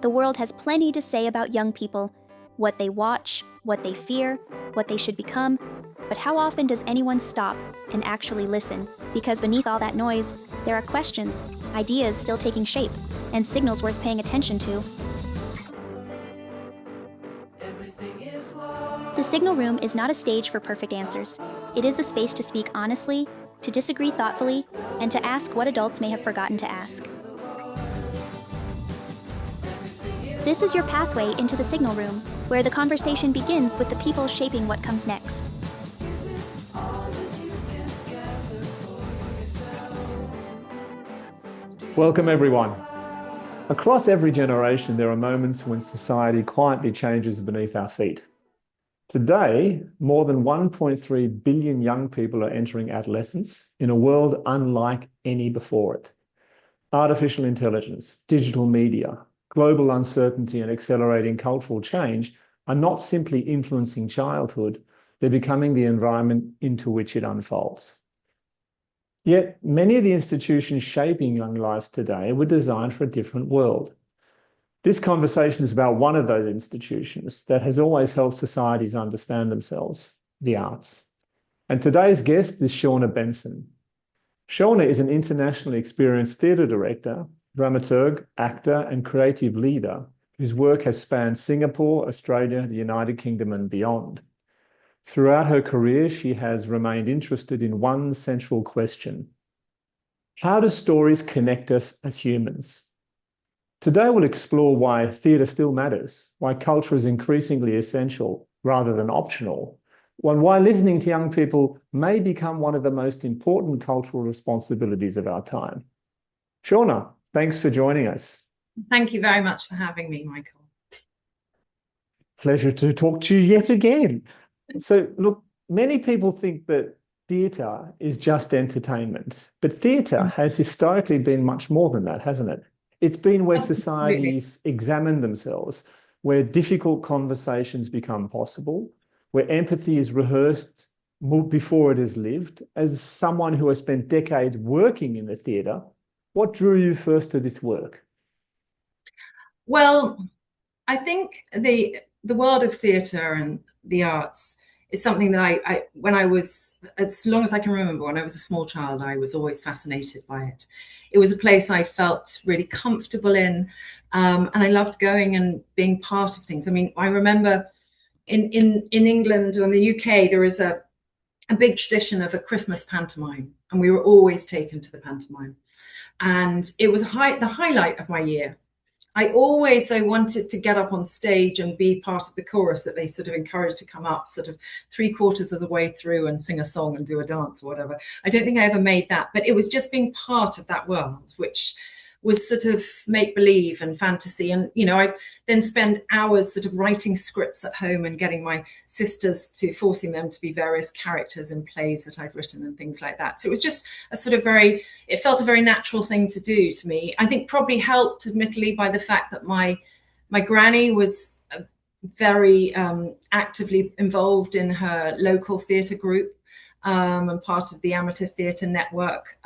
The world has plenty to say about young people, what they watch, what they fear, what they should become, but how often does anyone stop and actually listen? Because beneath all that noise, there are questions, ideas still taking shape, and signals worth paying attention to. The Signal Room is not a stage for perfect answers. It is a space to speak honestly, to disagree thoughtfully, and to ask what adults may have forgotten to ask. This is your pathway into the Signal Room, where the conversation begins with the people shaping what comes next. Welcome, everyone. Across every generation, there are moments when society quietly changes beneath our feet. Today, more than 1.3 billion young people are entering adolescence in a world unlike any before it. Artificial intelligence, digital media, global uncertainty, and accelerating cultural change are not simply influencing childhood, they're becoming the environment into which it unfolds. Yet, many of the institutions shaping young lives today were designed for a different world. This conversation is about one of those institutions that has always helped societies understand themselves, the arts. And today's guest is Shona Benson. Shona is an internationally experienced theatre director, dramaturg, actor, and creative leader whose work has spanned Singapore, Australia, the United Kingdom, and beyond. Throughout her career, she has remained interested in one central question: how do stories connect us as humans? Today, we'll explore why theatre still matters, why culture is increasingly essential rather than optional, and why listening to young people may become one of the most important cultural responsibilities of our time. Shona, thanks for joining us. Thank you very much for having me, Michael. Pleasure to talk to you yet again. So, look, many people think that theatre is just entertainment, but theatre has historically been much more than that, hasn't it? It's been where societies examine themselves, where difficult conversations become possible, where empathy is rehearsed before it is lived. As someone who has spent decades working in the theatre, what drew you first to this work? Well, I think the world of theatre and the arts is something that I when I was, as long as I can remember, when I was a small child, I was always fascinated by it. It was a place I felt really comfortable in, and I loved going and being part of things. I mean, I remember in England or in the UK, there is a big tradition of a Christmas pantomime, and we were always taken to the pantomime. And it was the highlight of my year. I always wanted to get up on stage and be part of the chorus that they sort of encouraged to come up sort of 3/4 of the way through and sing a song and do a dance or whatever. I don't think I ever made that, but it was just being part of that world, which was sort of make-believe and fantasy. And, you know, I then spend hours sort of writing scripts at home and getting my sisters to, forcing them to be various characters in plays that I'd written and things like that. So it was just a sort of it felt a very natural thing to do to me. I think probably helped, admittedly, by the fact that my granny was very actively involved in her local theatre group, and part of the amateur theatre network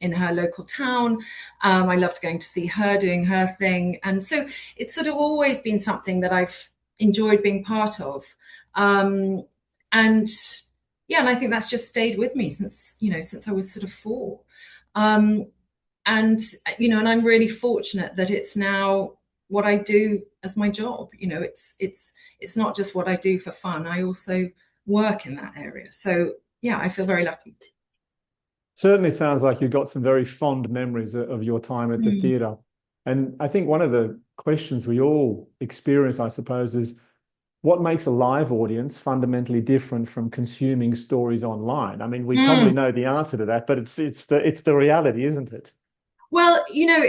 in her local town. I loved going to see her doing her thing. And so it's sort of always been something that I've enjoyed being part of. And yeah, and I think that's just stayed with me since I was sort of 4. And, you know, and I'm really fortunate that it's now what I do as my job. You know, it's not just what I do for fun. I also work in that area. So yeah, I feel very lucky. Certainly sounds like you've got some very fond memories of your time at the theatre. And I think one of the questions we all experience, I suppose, is what makes a live audience fundamentally different from consuming stories online? I mean, we probably know the answer to that, but it's the reality, isn't it? Well, you know,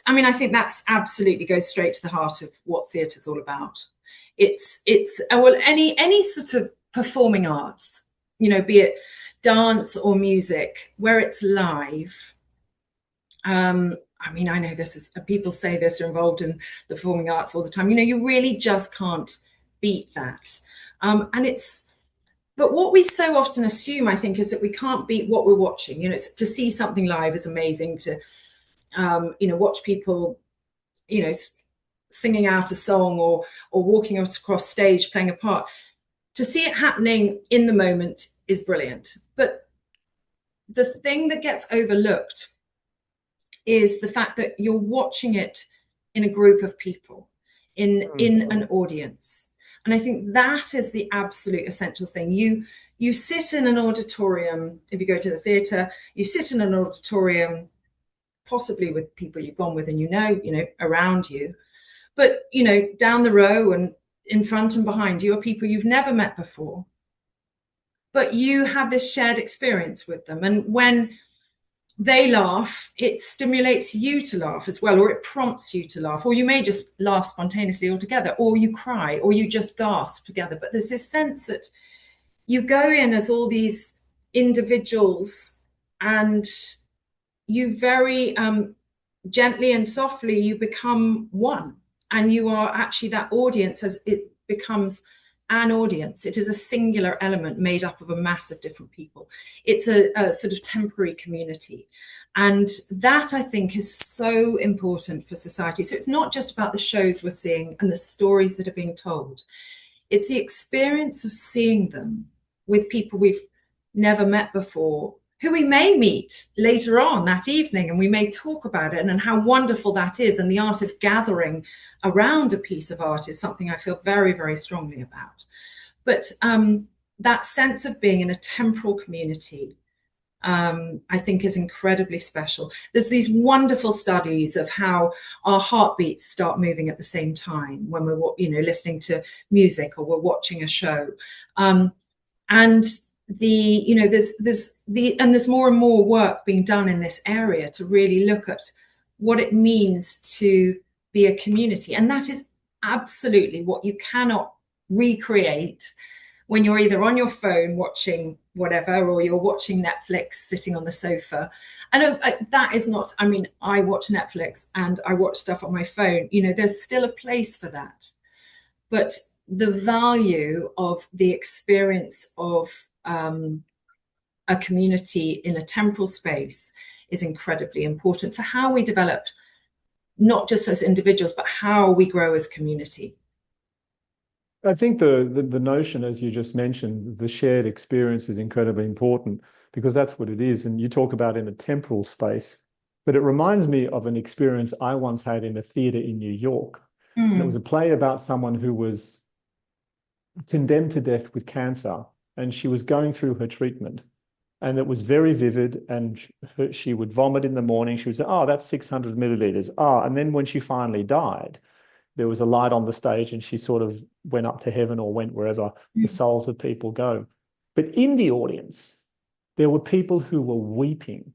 I mean, I think that's absolutely goes straight to the heart of what theatre's all about. It's well, any sort of performing arts, you know, be it dance or music, where it's live. I mean, I know people say this, are involved in the performing arts all the time. You know, you really just can't beat that. But what we so often assume, I think, is that we can't beat what we're watching. You know, to see something live is amazing. To, you know, watch people, you know, singing out a song or walking across stage playing a part. To see it happening in the moment is brilliant. But the thing that gets overlooked is the fact that you're watching it in a group of people, in an audience. And I think that is the absolute essential thing. You sit in an auditorium, if you go to the theatre, you sit in an auditorium, possibly with people you've gone with and you know, around you. But, down the row and in front and behind you are people you've never met before. But you have this shared experience with them. And when they laugh, it stimulates you to laugh as well, or it prompts you to laugh, or you may just laugh spontaneously altogether, or you cry, or you just gasp together. But there's this sense that you go in as all these individuals, and you very gently and softly, you become one, and you are actually that audience as it becomes an audience. It is a singular element made up of a mass of different people. It's a sort of temporary community. And that, I think, is so important for society. So it's not just about the shows we're seeing and the stories that are being told. It's the experience of seeing them with people we've never met before, who we may meet later on that evening, and we may talk about it and how wonderful that is. And the art of gathering around a piece of art is something I feel very, very strongly about. But that sense of being in a temporal community, I think, is incredibly special. There's these wonderful studies of how our heartbeats start moving at the same time when we're, listening to music or we're watching a show. And there's more and more work being done in this area to really look at what it means to be a community. And that is absolutely what you cannot recreate when you're either on your phone watching whatever, or you're watching Netflix sitting on the sofa. And that is not, I watch Netflix and I watch stuff on my phone. There's still a place for that. But the value of the experience of a community in a temporal space is incredibly important for how we develop, not just as individuals, but how we grow as community. I think the notion, as you just mentioned, the shared experience is incredibly important, because that's what it is. And you talk about in a temporal space, but it reminds me of an experience I once had in a theatre in New York. And it was a play about someone who was condemned to death with cancer, and she was going through her treatment, and it was very vivid, and she would vomit in the morning. She would say, oh, that's 600 milliliters. And then when she finally died, there was a light on the stage, and she sort of went up to heaven, or went wherever the souls of people go. But in the audience, there were people who were weeping.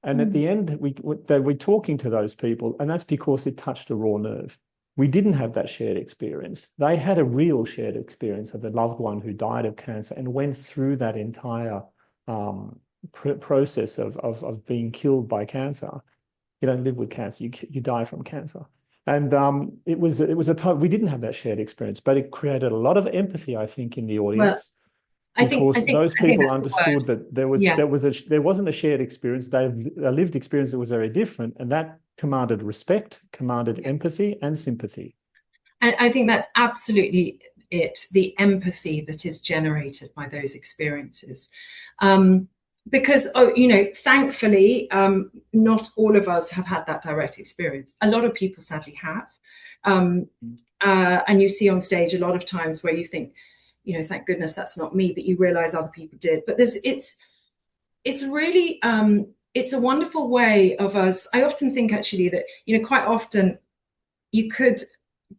And at the end, they were talking to those people, and that's because it touched a raw nerve. We didn't have that shared experience. They had a real shared experience of a loved one who died of cancer and went through that entire process of being killed by cancer. You don't live with cancer, you die from cancer. And it was a time we didn't have that shared experience, but it created a lot of empathy, I think, in the audience. I think those people understood that there wasn't a shared experience. A lived experience that was very different, and that commanded respect, commanded empathy and sympathy. And I think that's absolutely it, the empathy that is generated by those experiences. Because, thankfully, not all of us have had that direct experience. A lot of people sadly have. And you see on stage a lot of times where you think, thank goodness that's not me, but you realize other people did. But it's really, it's a wonderful way of us. I often think actually that, quite often you could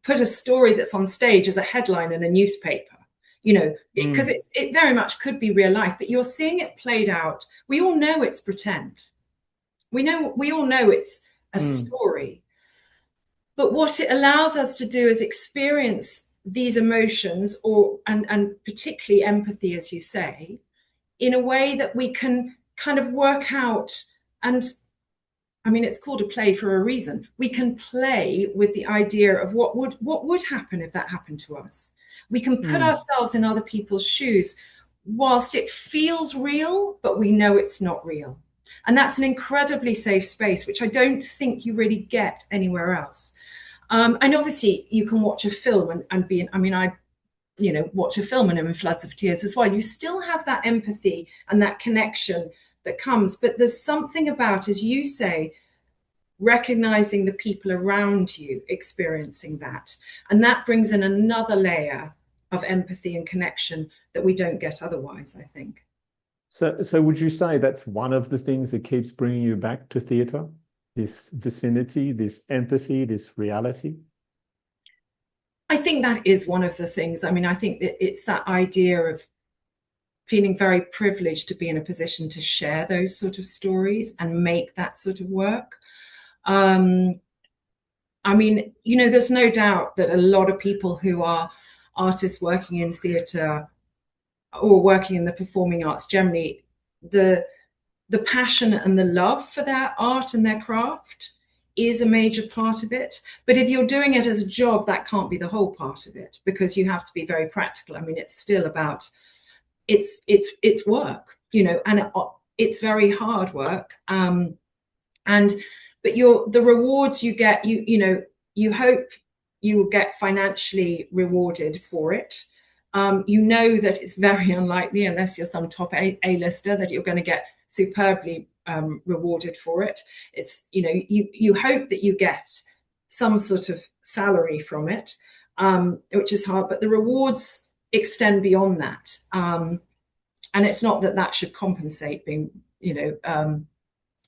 put a story that's on stage as a headline in a newspaper, because it very much could be real life, but you're seeing it played out. We all know it's pretend. We all know it's a story. But what it allows us to do is experience these emotions, and particularly empathy, as you say, in a way that we can kind of work out. And it's called a play for a reason. We can play with the idea of what would happen if that happened to us. We can put ourselves in other people's shoes, whilst it feels real, but we know it's not real. And that's an incredibly safe space, which I don't think you really get anywhere else. And obviously you can watch a film and be, I mean, I, watch a film and I'm in floods of tears as well. You still have that empathy and that connection that comes, but there's something about, as you say, recognizing the people around you experiencing that. And that brings in another layer of empathy and connection that we don't get otherwise, I think. So would you say that's one of the things that keeps bringing you back to theatre? This vicinity, this empathy, this reality? I think that is one of the things. I mean, I think that it's that idea of feeling very privileged to be in a position to share those sort of stories and make that sort of work. I mean, there's no doubt that a lot of people who are artists working in theatre or working in the performing arts generally, the passion and the love for their art and their craft is a major part of it. But if you're doing it as a job, that can't be the whole part of it, because you have to be very practical. I mean, it's still about, it's work, and it's very hard work. But the rewards you get, you hope you will get financially rewarded for it. You know that it's very unlikely, unless you're some top A-lister, that you're going to get superbly rewarded for it. It's, you hope that you get some sort of salary from it, which is hard, but the rewards extend beyond that. And it's not that should compensate being,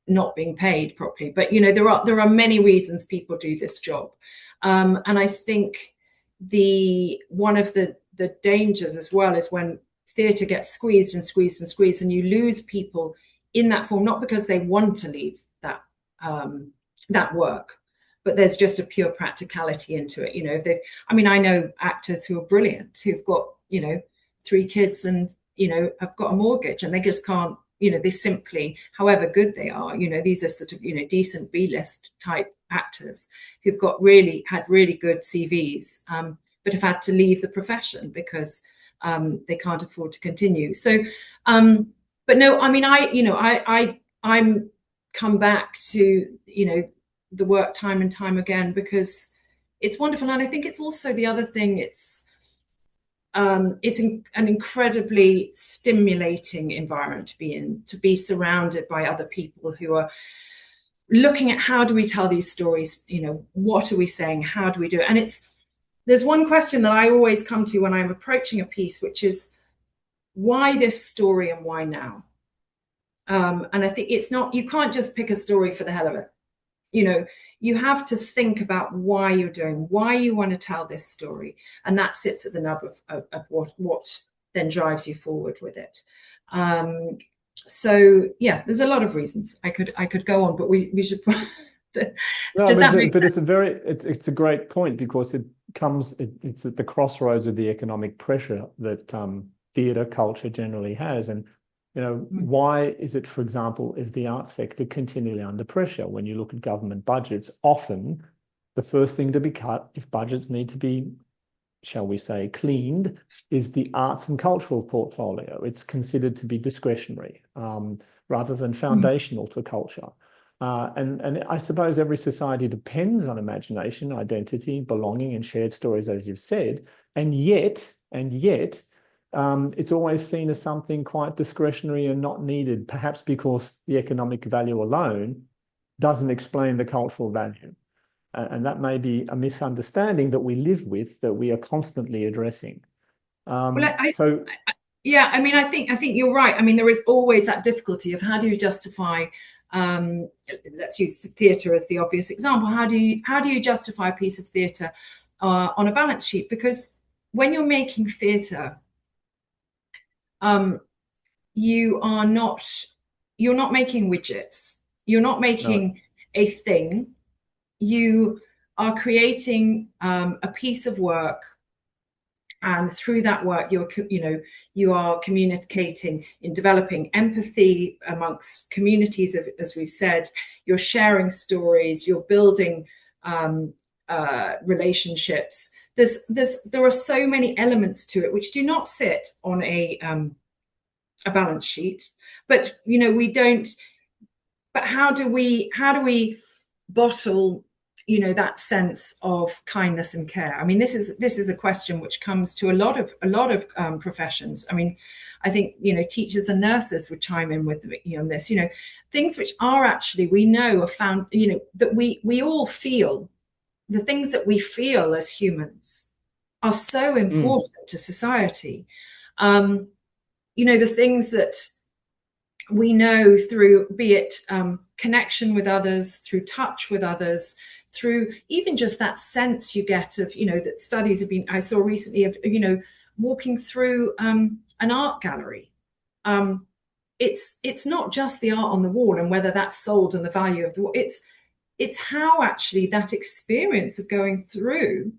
not being paid properly, but there are many reasons people do this job. And I think one of the dangers as well is when theatre gets squeezed and squeezed and squeezed, and you lose people in that form, not because they want to leave that work, but there's just a pure practicality into it. I know actors who are brilliant, who've got 3 kids and have got a mortgage, and they just can't, they simply, however good they are, these are sort of decent B-list type actors who've had really good CVs, but have had to leave the profession because they can't afford to continue. So, but no, I mean, I'm come back to the work time and time again because it's wonderful, and I think it's also the other thing. It's an incredibly stimulating environment to be in, to be surrounded by other people who are looking at how do we tell these stories, what are we saying, how do we do it? And there's one question that I always come to when I'm approaching a piece, which is, why this story and why now? And I think it's not, you can't just pick a story for the hell of it. You have to think about why you're doing, why you want to tell this story. And that sits at the nub of what then drives you forward with it. So yeah, there's a lot of reasons I could go on, but we should. It's a great point, because it's at the crossroads of the economic pressure that theatre culture generally has. And why is it, for example, is the arts sector continually under pressure? When you look at government budgets, often the first thing to be cut, if budgets need to be, shall we say, cleaned, is the arts and cultural portfolio. It's considered to be discretionary rather than foundational to culture. And I suppose every society depends on imagination, identity, belonging, and shared stories, as you've said. And yet, it's always seen as something quite discretionary and not needed, perhaps because the economic value alone doesn't explain the cultural value. And that may be a misunderstanding that we live with, that we are constantly addressing. Yeah, I mean, I think you're right. I mean, there is always that difficulty of how do you justify, let's use theatre as the obvious example. How do you justify a piece of theatre on a balance sheet? Because when you're making theatre, you're not making widgets. You're not making a thing. You are creating a piece of work, and through that work, you are communicating in developing empathy amongst communities, as we've said. You're sharing stories. You're building relationships. There are so many elements to it which do not sit on a balance sheet, but we don't. But how do we bottle that sense of kindness and care. I mean, this is a question which comes to a lot of professions. I mean, I think teachers and nurses would chime in with me on this. Things which are actually, we know, are found. That we all feel. The things that we feel as humans are so important to society. The things that we know through, be it connection with others, through touch with others, through even just that sense you get of, that studies have been, I saw recently of, walking through an art gallery. It's not just the art on the wall and whether that's sold and the value of the wall. It's how actually that experience of going through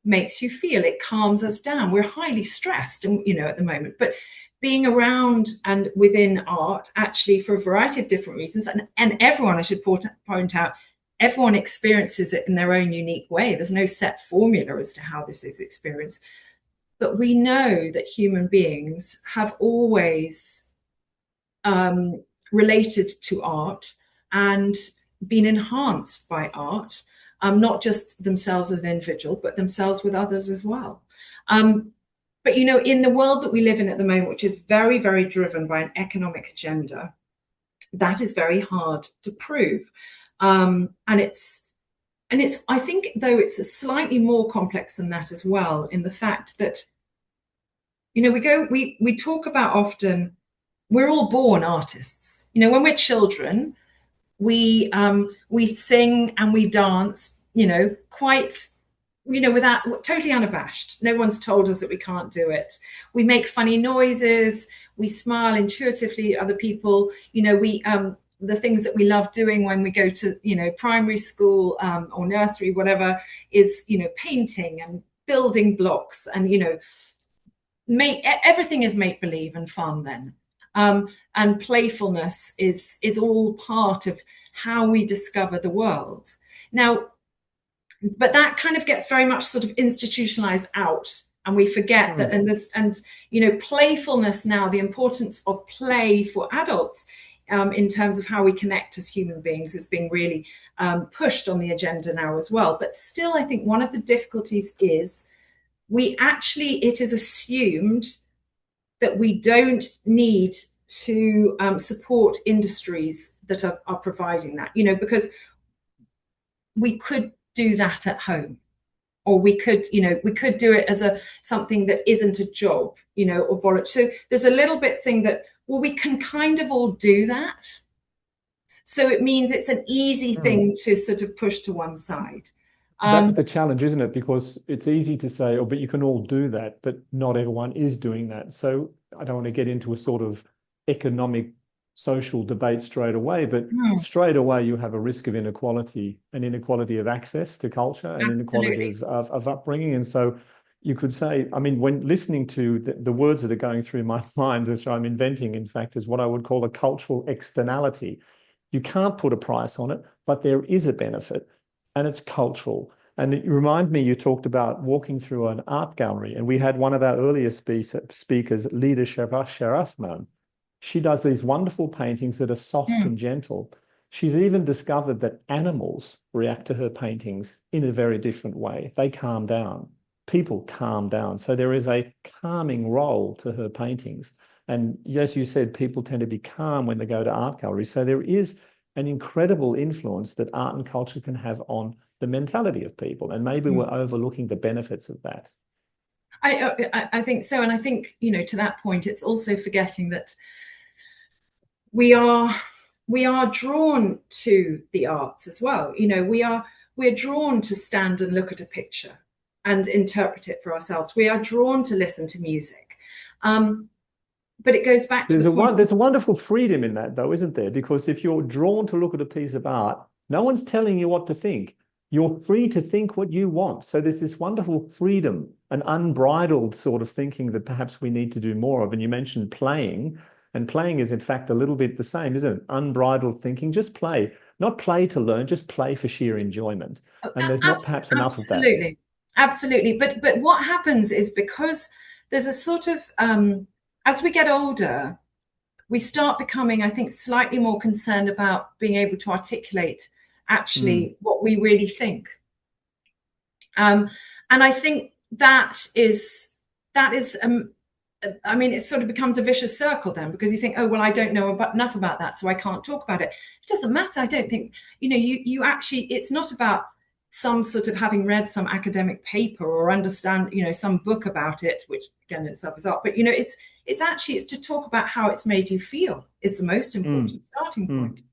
makes you feel. It calms us down. We're highly stressed, and at the moment, but being around and within art, actually, for a variety of different reasons, and everyone, I should point out, everyone experiences it in their own unique way. There's no set formula as to how this is experienced. But we know that human beings have always related to art and been enhanced by art, not just themselves as an individual, but themselves with others as well. But, in the world that we live in at the moment, which is very, very driven by an economic agenda, that is very hard to prove. And it's, I think, though, it's a slightly more complex than that as well, in the fact that, we talk about often, we're all born artists. When we're children, we sing and we dance, quite, without, totally unabashed. No one's told us that we can't do it. We make funny noises. We smile intuitively at other people. The things that we love doing when we go to, primary school or nursery, whatever, is, painting and building blocks, and, everything is make believe and fun then. And playfulness is all part of how we discover the world. Now, but that kind of gets very much sort of institutionalized out, and we forget that. And playfulness now, the importance of play for adults in terms of how we connect as human beings is being really pushed on the agenda now as well. But still, I think one of the difficulties is it is assumed that we don't need to support industries that are providing that, because we could do that at home, or we could do it as something that isn't a job, or voluntary. So there's a little bit thing that, well, we can kind of all do that. So it means it's an easy thing to sort of push to one side. That's the challenge, isn't it? Because it's easy to say, oh, but you can all do that, but not everyone is doing that. So I don't want to get into a sort of economic, social debate straight away, but straight away you have a risk of inequality, and inequality of access to culture, and inequality of upbringing. And so you could say, I mean, when listening to the words that are going through my mind, which I'm inventing, in fact, is what I would call a cultural externality. You can't put a price on it, but there is a benefit, and it's cultural. And you remind me, you talked about walking through an art gallery, and we had one of our earlier speakers, Lida Sharafman. She does these wonderful paintings that are soft and gentle. She's even discovered that animals react to her paintings in a very different way. They calm down. People calm down. So there is a calming role to her paintings. And as you said, people tend to be calm when they go to art galleries. So there is an incredible influence that art and culture can have on the mentality of people. And maybe we're overlooking the benefits of that. I think so. And I think, to that point, it's also forgetting that we are drawn to the arts as well. We're drawn to stand and look at a picture and interpret it for ourselves. We are drawn to listen to music. But it goes back to there's a wonderful freedom in that, though, isn't there? Because if you're drawn to look at a piece of art, no one's telling you what to think. You're free to think what you want. So there's this wonderful freedom, an unbridled sort of thinking that perhaps we need to do more of. And you mentioned playing. And playing is, in fact, a little bit the same, isn't it? Unbridled thinking, just play. Not play to learn, just play for sheer enjoyment. And there's not perhaps enough of that. Absolutely. But what happens is, because there's a sort of, as we get older, we start becoming, I think, slightly more concerned about being able to articulate actually what we really think. And I think that is, I mean, it sort of becomes a vicious circle then, because you think, oh, well, I don't know enough about that, so I can't talk about it. It doesn't matter. I don't think, you actually, it's not about some sort of having read some academic paper or understand, some book about it, which again in itself is art, but it's to talk about how it's made you feel is the most important starting point.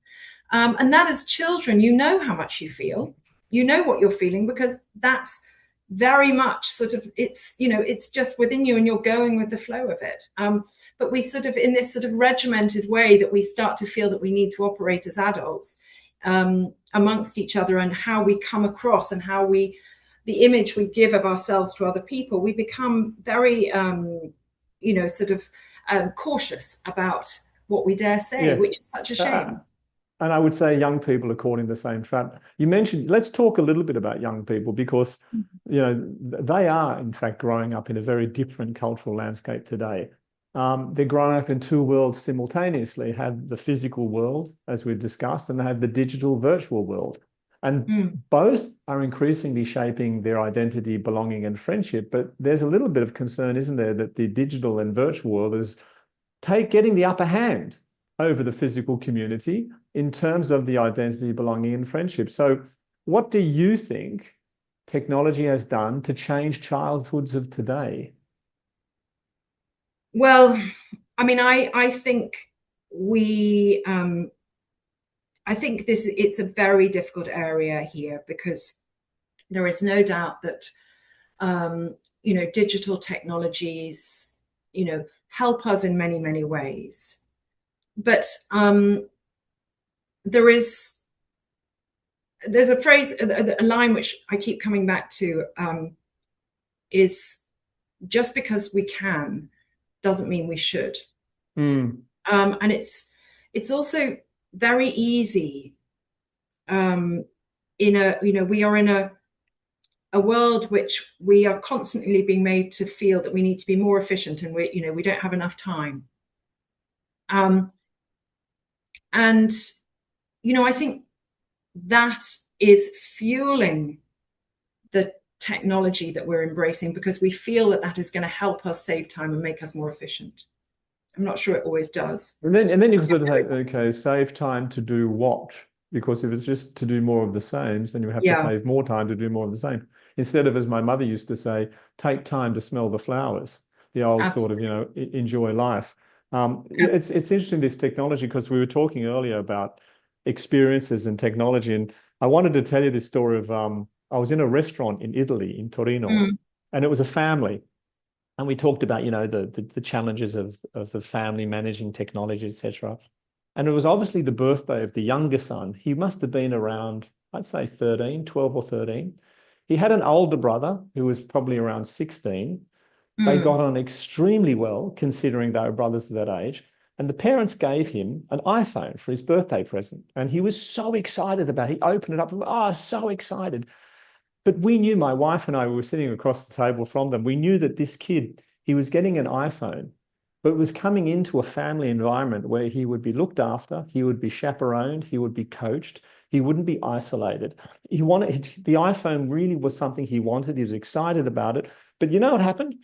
And that as children, how much you feel, what you're feeling, because that's very much sort of, it's just within you and you're going with the flow of it. But we sort of, in this sort of regimented way that we start to feel that we need to operate as adults amongst each other, and how we come across and how the image we give of ourselves to other people, we become very, cautious about what we dare say, which is such a shame. And I would say young people are caught in the same trap. You mentioned, let's talk a little bit about young people, because, they are in fact growing up in a very different cultural landscape today. They're growing up in two worlds simultaneously, have the physical world, as we've discussed, and they have the digital virtual world. And both are increasingly shaping their identity, belonging, and friendship. But there's a little bit of concern, isn't there, that the digital and virtual world is getting the upper hand over the physical community in terms of the identity, belonging, and friendship. So what do you think technology has done to change childhoods of today? Well, I mean, I think I think it's a very difficult area here, because there is no doubt that, digital technologies, help us in many, many ways. But there's a phrase, a line which I keep coming back to, is just because we can doesn't mean we should. And it's also very easy we are in a world which we are constantly being made to feel that we need to be more efficient, and we don't have enough time. And I think that is fueling the technology that we're embracing, because we feel that is going to help us save time and make us more efficient. I'm not sure it always does. And then you can sort of say, okay, save time to do what? Because if it's just to do more of the same, then you have to save more time to do more of the same. Instead of, as my mother used to say, take time to smell the flowers. The old Absolutely. Sort of, enjoy life. It's interesting, this technology, because we were talking earlier about experiences and technology. And I wanted to tell you this story of, I was in a restaurant in Italy, in Torino, and it was a family. And we talked about, the challenges of the family managing technology, etc. And it was obviously the birthday of the younger son. He must have been around, I'd say 12 or 13. He had an older brother who was probably around 16. They got on extremely well, considering they were brothers at that age. And the parents gave him an iPhone for his birthday present. And he was so excited about it. He opened it up and, so excited. But we knew, my wife and I, we were sitting across the table from them, we knew that this kid, he was getting an iPhone, but was coming into a family environment where he would be looked after, he would be chaperoned, he would be coached, he wouldn't be isolated. The iPhone really was something he wanted. He was excited about it. But you know what happened?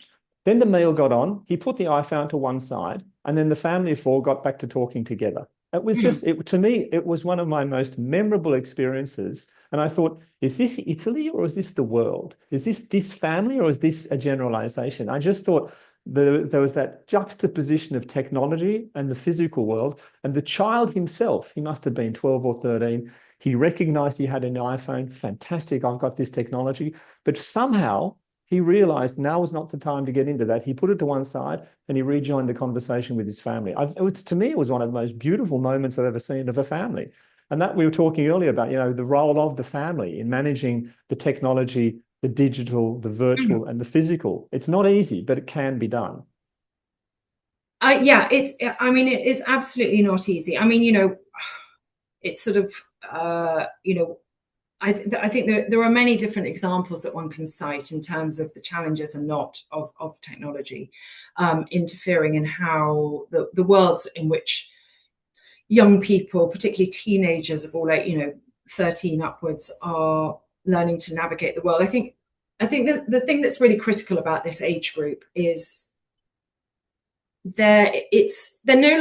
Then the meal got on, he put the iPhone to one side, and then the family of four got back to talking together. It was just, to me, it was one of my most memorable experiences. And I thought, is this Italy or is this the world? Is this family or is this a generalization? I just thought there was that juxtaposition of technology and the physical world. And the child himself, he must have been 12 or 13. He recognized he had an iPhone. Fantastic, I've got this technology. But somehow he realized now was not the time to get into that. He put it to one side and he rejoined the conversation with his family. To me, it was one of the most beautiful moments I've ever seen of a family. And that we were talking earlier about, the role of the family in managing the technology, the digital, the virtual, and the physical. It's not easy, but it can be done. It is absolutely not easy. I mean, it's sort of, I think there are many different examples that one can cite in terms of the challenges and not of technology interfering in how the worlds in which young people, particularly teenagers of all age, 13 upwards are learning to navigate the world. I think that the thing that's really critical about this age group is they're no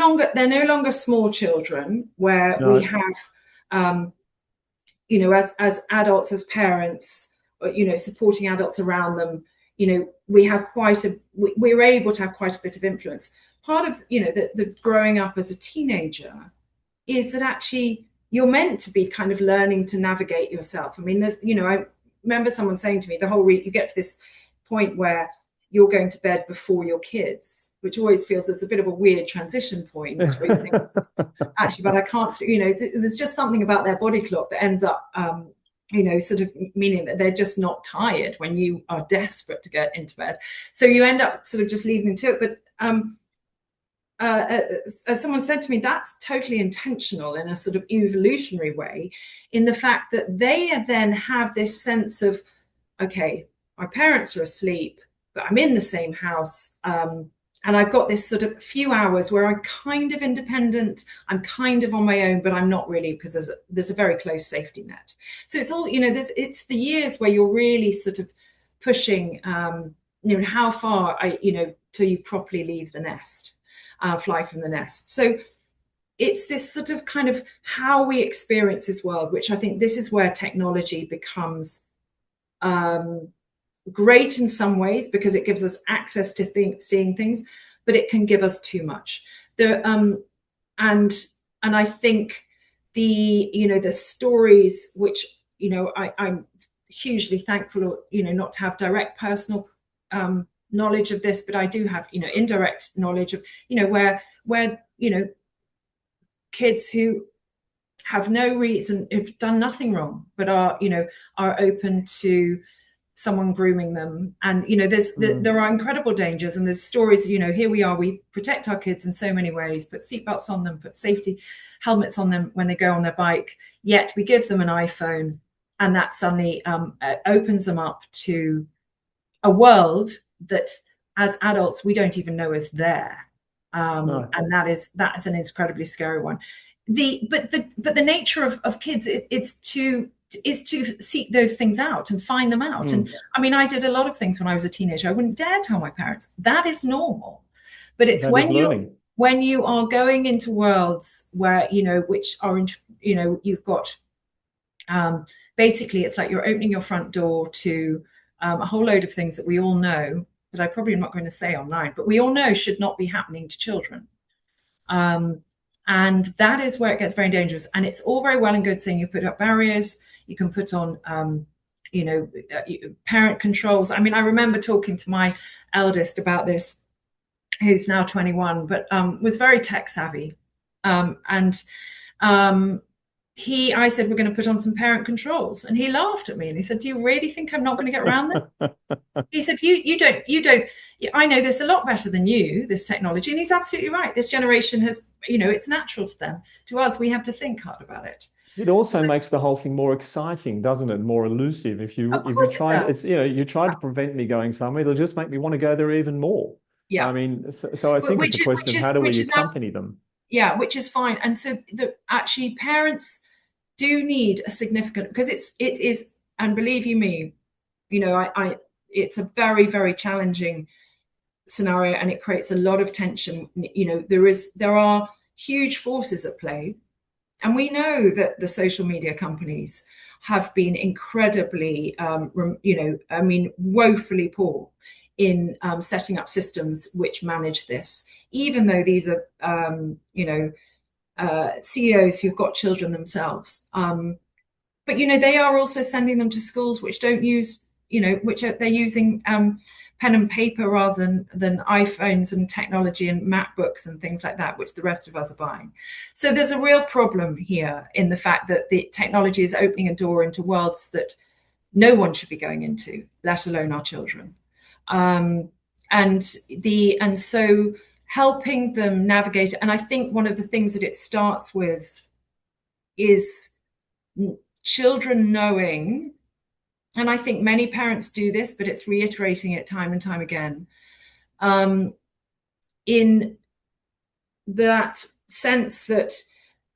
longer small children where No. we have as adults, as parents, supporting adults around them, we have we're able to have quite a bit of influence. Part of the growing up as a teenager is that actually you're meant to be kind of learning to navigate yourself. I mean, I remember someone saying to me, you get to this point where you're going to bed before your kids, which always feels it's a bit of a weird transition point where you think, actually, but I can't, there's just something about their body clock that ends up, sort of meaning that they're just not tired when you are desperate to get into bed. So you end up sort of just leaving them to it. But as someone said to me, that's totally intentional in a sort of evolutionary way, in the fact that they then have this sense of, okay, my parents are asleep, but I'm in the same house. And I've got this sort of few hours where I'm kind of independent, I'm kind of on my own, but I'm not really, because there's a very close safety net. So it's all, it's the years where you're really sort of pushing, how far, till you properly leave the nest, fly from the nest. So it's this sort of kind of how we experience this world, which I think this is where technology becomes great in some ways, because it gives us access to seeing things, but it can give us too much. And I think the stories which I'm hugely thankful, not to have direct personal knowledge of this, but I do have indirect knowledge of where kids who have no reason, have done nothing wrong, but are open to someone grooming them. And there are incredible dangers, and there's stories, here we are, we protect our kids in so many ways, put seatbelts on them, put safety helmets on them when they go on their bike, yet we give them an iPhone, and that suddenly opens them up to a world that as adults we don't even know is there. No. And that's an incredibly scary one. But the nature of kids is to seek those things out and find them out. And I mean, I did a lot of things when I was a teenager I wouldn't dare tell my parents. That is normal. But it's when you are going into worlds where which are you've got basically, it's like you're opening your front door to a whole load of things that we all know, that I probably am not going to say online, but we all know should not be happening to children. And that is where it gets very dangerous. And it's all very well and good saying you put up barriers, you can put on, parent controls. I mean, I remember talking to my eldest about this, who's now 21, but was very tech savvy. I said, we're going to put on some parent controls. And he laughed at me and he said, do you really think I'm not going to get around them? He said, you don't, I know this a lot better than you, this technology. And he's absolutely right. This generation has, it's natural to them. To us, we have to think hard about it. It also makes the whole thing more exciting, doesn't it? More elusive. If you try, you try to prevent me going somewhere, it'll just make me want to go there even more. Yeah. I mean, so I think it's a question of how do we accompany them? Yeah, which is fine. And so actually parents do need a significant, because it is, and believe you me, it's a very, very challenging scenario, and it creates a lot of tension. There are huge forces at play. And we know that the social media companies have been incredibly, woefully poor in setting up systems which manage this, even though these are, CEOs who've got children themselves. But, they are also sending them to schools which don't use, they're using pen and paper rather than iPhones and technology and MacBooks and things like that, which the rest of us are buying. So there's a real problem here in the fact that the technology is opening a door into worlds that no one should be going into, let alone our children. And so helping them navigate. And I think one of the things that it starts with is children knowing, and I think many parents do this, but it's reiterating it time and time again, in that sense that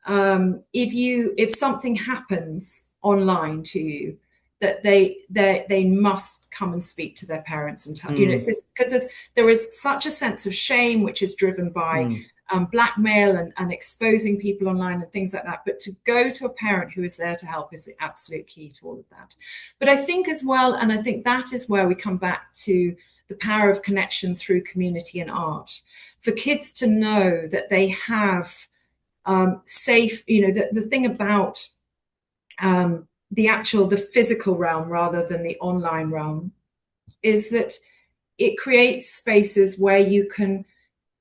if something happens online to you, that they must come and speak to their parents and tell, you know, it's because there is such a sense of shame which is driven by blackmail and exposing people online and things like that. But to go to a parent who is there to help is the absolute key to all of that. But I think as well, and I think that is where we come back to the power of connection through community and art, for kids to know that they have safe, you know, the thing about the physical realm rather than the online realm is that it creates spaces where you can,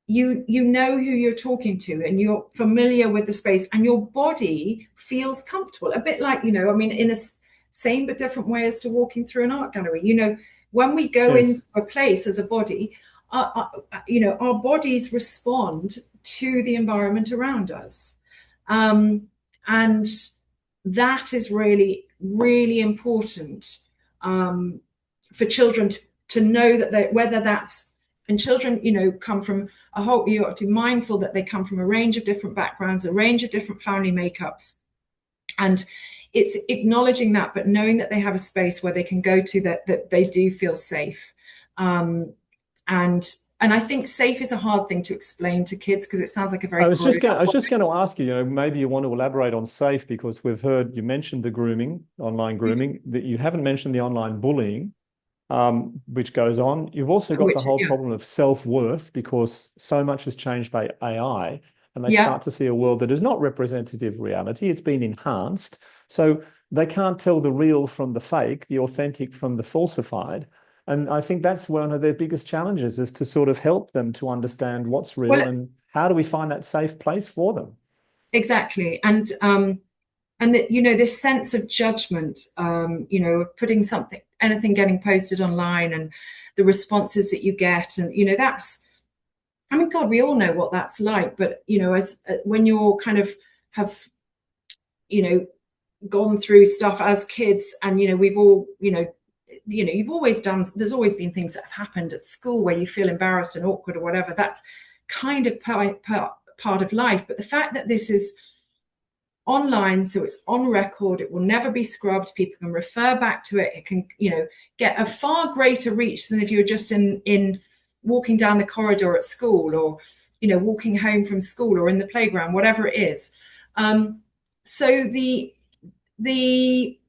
you know who you're talking to and you're familiar with the space and your body feels comfortable. A bit like, you know, I mean, in a same but different way as to walking through an art gallery. You know, when we go into a place as a body, you know, our bodies respond to the environment around us. And that is really, really important for children to know that whether that's, and children, you know, come from a whole, you have to be mindful that they come from a range of different backgrounds, a range of different family makeups. And it's acknowledging that, but knowing that they have a space where they can go to that they do feel safe. And I think safe is a hard thing to explain to kids because it sounds like a very. I was just going to ask you, you know, maybe you want to elaborate on safe because we've heard you mentioned the grooming, online grooming, that you haven't mentioned the online bullying, which goes on. You've also got the whole problem of self-worth because so much has changed by AI and they start to see a world that is not representative reality. It's been enhanced. So they can't tell the real from the fake, the authentic from the falsified. And I think that's one of their biggest challenges is to sort of help them to understand what's real and how do we find that safe place for them? Exactly. And that, you know, this sense of judgment, you know, of putting anything getting posted online and the responses that you get. And, you know, that's, I mean, God, we all know what that's like. But, you know, as when you're kind of have, you know, gone through stuff as kids and, you know, we've all, you know, you've always done, there's always been things that have happened at school where you feel embarrassed and awkward or whatever. That's kind of part of life. But the fact that this is online, so it's on record, it will never be scrubbed. People can refer back to it. It can, you know, get a far greater reach than if you were just in walking down the corridor at school or, you know, walking home from school or in the playground, whatever it is. So the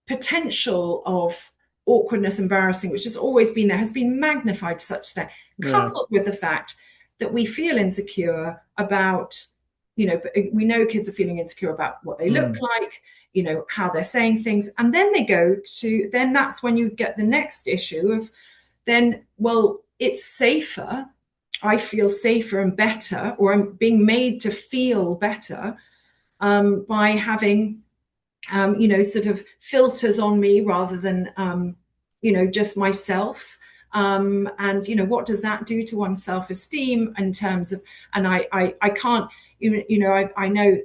potential of awkwardness, embarrassing, which has always been there, has been magnified to such extent, coupled with the fact that we feel insecure about, you know, we know kids are feeling insecure about what they look like, you know, how they're saying things. And then then that's when you get the next issue of then, well, it's safer. I feel safer and better, or I'm being made to feel better by having you know, sort of filters on me rather than, you know, just myself. And, you know, what does that do to one's self-esteem in terms of, and I can't, you know, I know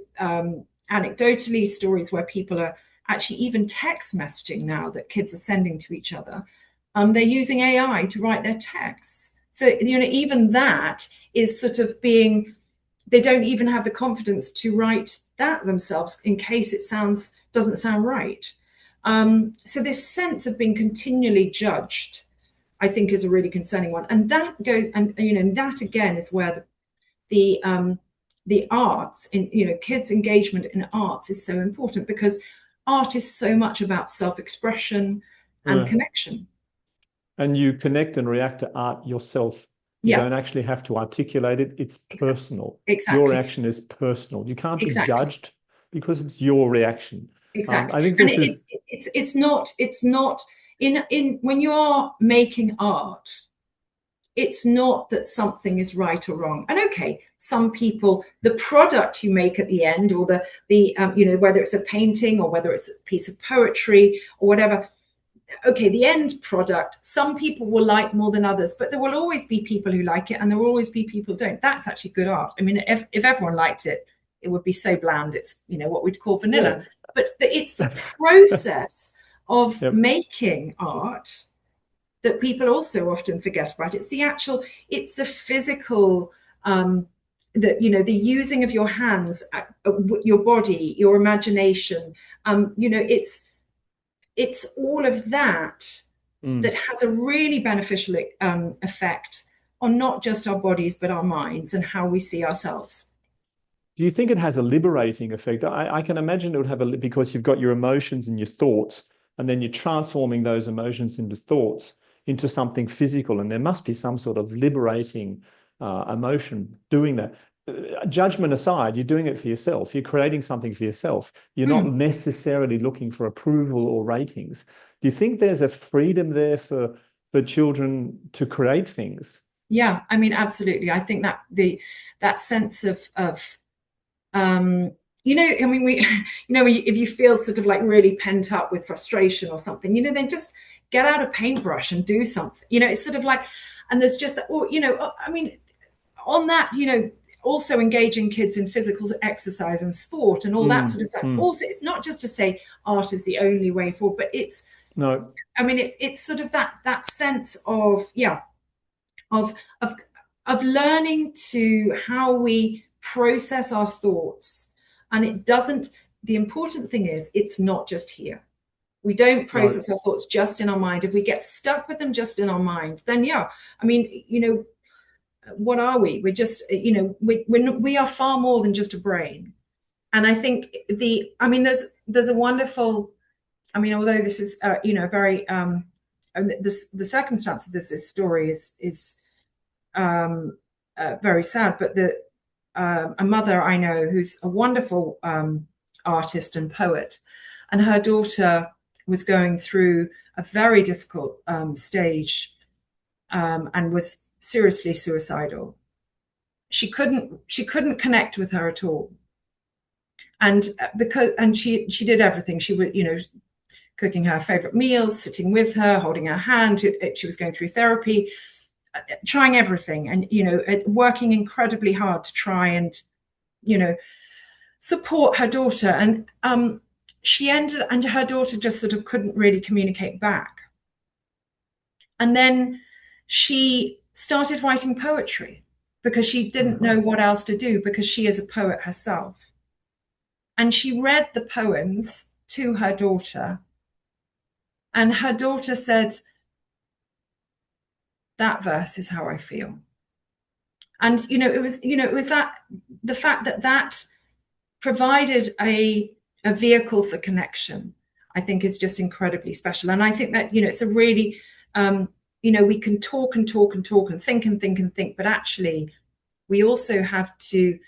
anecdotally stories where people are actually even text messaging now that kids are sending to each other. They're using AI to write their texts. So, you know, even that is sort of being, they don't even have the confidence to write that themselves in case it doesn't sound right. So this sense of being continually judged, I think, is a really concerning one. And that goes, and you know, that again is where the arts, in, you know, kids' engagement in arts is so important because art is so much about self-expression and connection. And you connect and react to art yourself. You don't actually have to articulate it. It's personal. Exactly. Your reaction is personal. You can't be judged because it's your reaction. Exactly. I think this it's not in when you are making art, it's not that something is right or wrong. And okay, some people, the product you make at the end, or the you know, whether it's a painting or whether it's a piece of poetry or whatever, okay, the end product, some people will like more than others, but there will always be people who like it and there will always be people who don't. That's actually good art. I mean, if everyone liked it, it would be so bland. It's, you know, what we'd call vanilla. But it's the process of making art that people also often forget about. It's the physical the using of your hands, your body, your imagination, it's all of that that has a really beneficial effect on not just our bodies, but our minds and how we see ourselves. Do you think it has a liberating effect? I can imagine it would have because you've got your emotions and your thoughts, and then you're transforming those emotions into thoughts into something physical, and there must be some sort of liberating emotion doing that. Judgment aside, you're doing it for yourself. You're creating something for yourself. You're not necessarily looking for approval or ratings. Do you think there's a freedom there for children to create things? Yeah, I mean, absolutely. I think that that sense of I mean, if you feel sort of like really pent up with frustration or something, then just get out a paintbrush and do something. It's sort of like, and there's just that, I mean, on that, also engaging kids in physical exercise and sport and all that sort of stuff. Also, it's not just to say art is the only way forward, but it's no. I mean, it's sort of that sense of of learning to how we process our thoughts. And the important thing is it's not just here. We don't process our thoughts just in our mind. If we get stuck with them just in our mind, then I mean, what are we? We're just, we are far more than just a brain. And I think there's a wonderful, I mean, although this is, very, the circumstance of this story is very sad, but a mother I know who's a wonderful artist and poet, and her daughter was going through a very difficult stage and was seriously suicidal. She couldn't connect with her at all, and she did everything. She would, cooking her favorite meals, sitting with her, holding her hand. She was going through therapy, trying everything, and working incredibly hard to try and support her daughter. And her daughter just sort of couldn't really communicate back. And then she started writing poetry because she didn't know what else to do, because she is a poet herself. And she read the poems to her daughter, and her daughter said, "That verse is how I feel." And it was that the fact that provided a vehicle for connection, I think, is just incredibly special. And I think that it's a really we can talk and talk and talk and think and think and think, but actually we also have to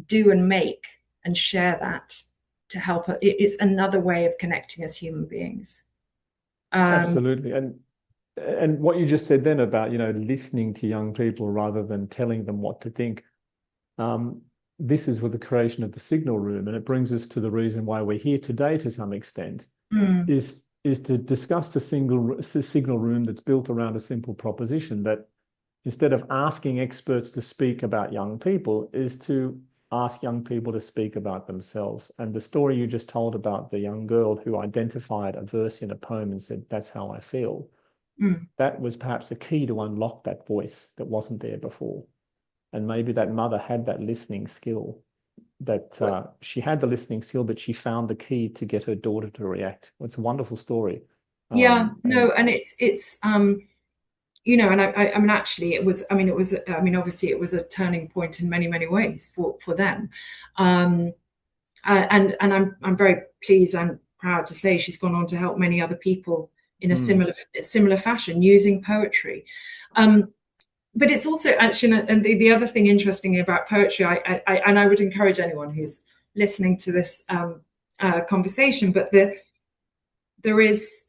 do and make and share that to help. It is another way of connecting as human beings. Absolutely. And what you just said then about, listening to young people rather than telling them what to think. This is with the creation of the signal room. And it brings us to the reason why we're here today to some extent, is to discuss the signal room that's built around a simple proposition that instead of asking experts to speak about young people, is to ask young people to speak about themselves. And the story you just told about the young girl who identified a verse in a poem and said, "That's how I feel." That was perhaps a key to unlock that voice that wasn't there before. And maybe that mother had that listening skill, that she had the listening skill, but she found the key to get her daughter to react. It's a wonderful story. And it's and I mean, actually, obviously it was a turning point in many, many ways for them. And I'm very pleased and proud to say she's gone on to help many other people in a similar fashion using poetry. But it's also actually, and the other thing interestingly about poetry, I would encourage anyone who's listening to this conversation, but there is,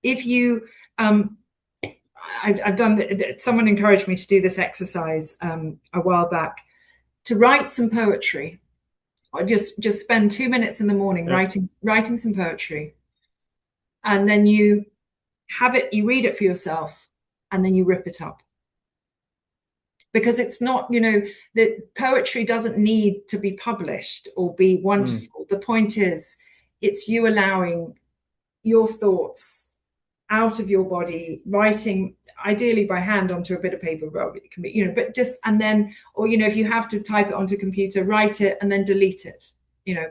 if you, I've done, someone encouraged me to do this exercise a while back, to write some poetry, or just spend 2 minutes in the morning writing some poetry, and then you read it for yourself, and then you rip it up. Because it's not, that poetry doesn't need to be published or be wonderful. The point is, it's you allowing your thoughts out of your body, writing ideally by hand onto a bit of paper, it can be, but just, and then, or, if you have to type it onto a computer, write it and then delete it,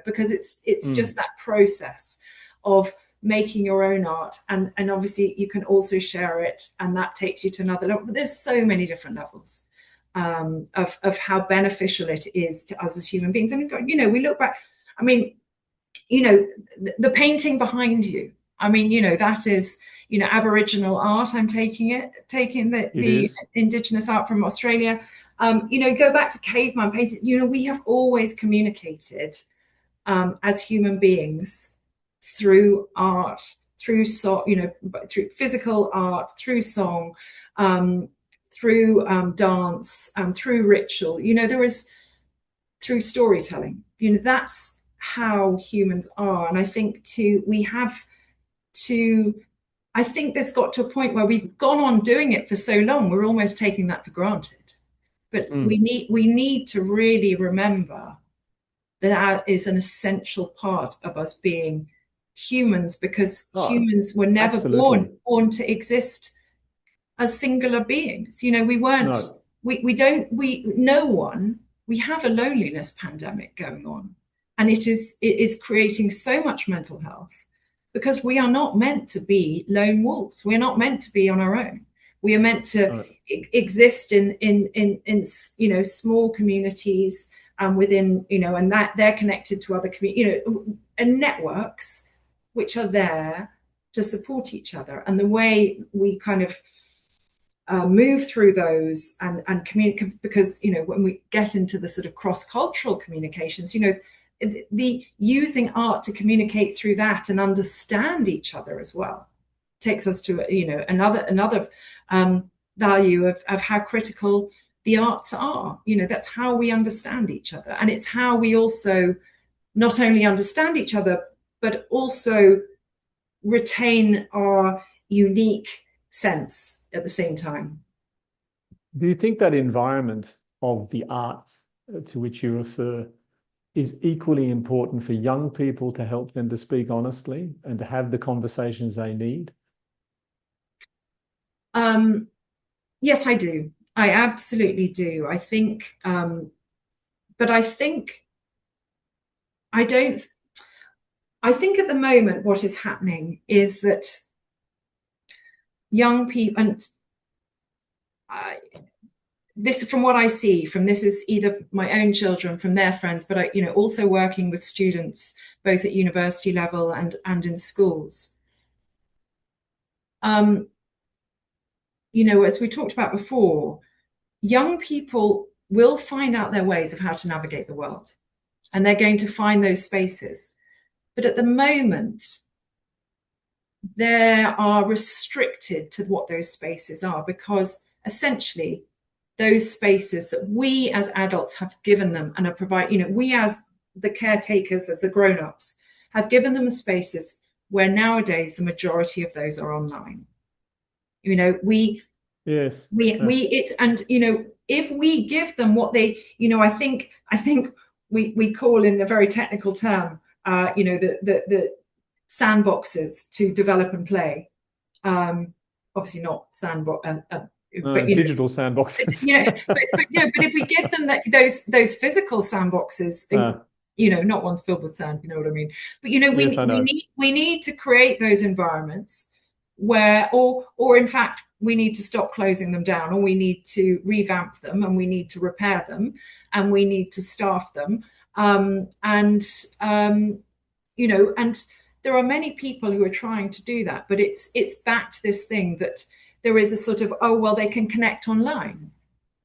because it's just that process of making your own art. And obviously you can also share it, and that takes you to another level. But there's so many different levels of how beneficial it is to us as human beings. And, we look back, I mean, the painting behind you, I mean, that is, Aboriginal art. I'm taking the Indigenous art from Australia. Go back to caveman painting. We have always communicated as human beings through art, through through physical art, through song, through dance, through ritual. There is through storytelling. That's how humans are, and I think I think there's got to a point where we've gone on doing it for so long, we're almost taking that for granted. But we need to really remember that is an essential part of us being humans, because humans were never born to exist as singular beings. We weren't. No. We have a loneliness pandemic going on, and it is creating so much mental health, because we are not meant to be lone wolves. We're not meant to be on our own. We are meant to exist in small communities within, and that they're connected to other communities, and networks which are there to support each other. And the way we kind of move through those and communicate, because when we get into the sort of cross-cultural communications, the using art to communicate through that and understand each other as well takes us to another value of how critical the arts are. That's how we understand each other, and it's how we also not only understand each other but also retain our unique sense at the same time. Do you think that environment of the arts to which you refer is equally important for young people to help them to speak honestly and to have the conversations they need? Yes, I do. I absolutely do. I think, but I think at the moment what is happening is that young people, and this, from what I see, this is either my own children, from their friends, but also working with students both at university level and in schools. As we talked about before, young people will find out their ways of how to navigate the world, and they're going to find those spaces. But at the moment, they are restricted to what those spaces are, because essentially those spaces that we as adults have given them and are providing, we as the caretakers, as the grown-ups, have given them spaces where nowadays the majority of those are online. If we give them what they, I think we call, in a very technical term, the sandboxes to develop and play. Obviously not sandbox, but digital sandboxes. but if we give them those physical sandboxes, not ones filled with sand, you know what I mean. But we need to create those environments where, or in fact, we need to stop closing them down, or we need to revamp them, and we need to repair them, and we need to staff them, and there are many people who are trying to do that, but it's back to this thing that there is a sort of, they can connect online.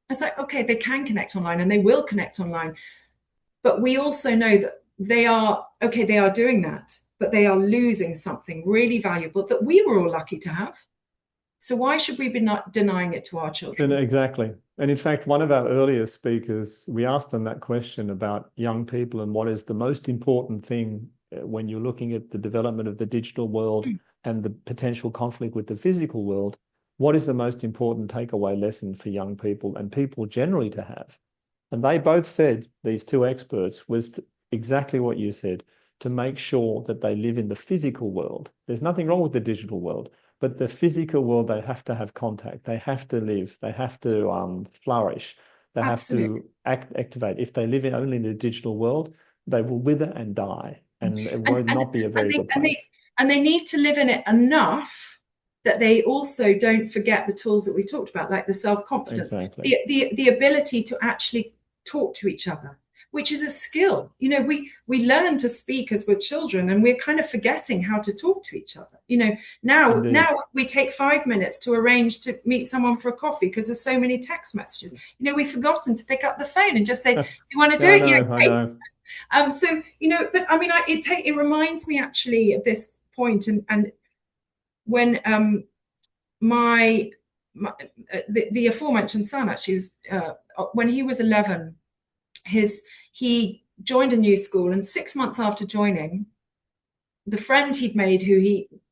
It's like, okay, they can connect online and they will connect online, but we also know that they are doing that, but they are losing something really valuable that we were all lucky to have. So why should we be not denying it to our children? Exactly. And in fact, one of our earlier speakers, we asked them that question about young people and what is the most important thing when you're looking at the development of the digital world and the potential conflict with the physical world. What is the most important takeaway lesson for young people and people generally to have? And they both said, these two experts, was exactly what you said, to make sure that they live in the physical world. There's nothing wrong with the digital world, but the physical world, they have to have contact. They have to live. They have to flourish. They have Absolutely. to activate. If they live only in a digital world, they will wither and die, and it And won't not be a very good place. they need to live in it enough that they also don't forget the tools that we talked about, like the self-confidence, Exactly. the ability to actually talk to each other, which is a skill. You know, we learn to speak as we're children, and we're kind of forgetting how to talk to each other. You know, now Indeed. we take 5 minutes to arrange to meet someone for a coffee because there's so many text messages. You know, we've forgotten to pick up the phone and just say, "Do you want to do I it?" know, Yeah, I know. so you know, but I mean, it reminds me actually of this point, and when the aforementioned son actually was when he was 11, he joined a new school, and 6 months after joining, the friend he'd made,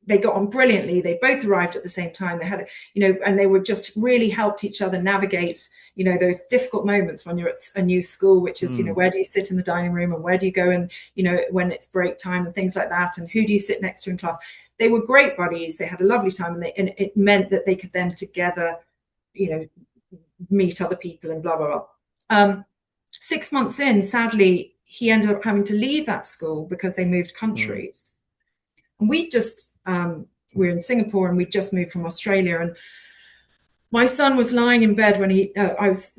they got on brilliantly. They both arrived at the same time. They had, you know, and they were just really helped each other navigate, you know, those difficult moments when you're at a new school, which is, you know, where do you sit in the dining room, and where do you go, and, you know, when it's break time and things like that, and who do you sit next to in class. They were great buddies. They had a lovely time, and it meant that they could then together, you know, meet other people and blah, blah, blah. 6 months in, sadly, he ended up having to leave that school because they moved countries. And we're in Singapore, and we just moved from Australia. And my son was lying in bed when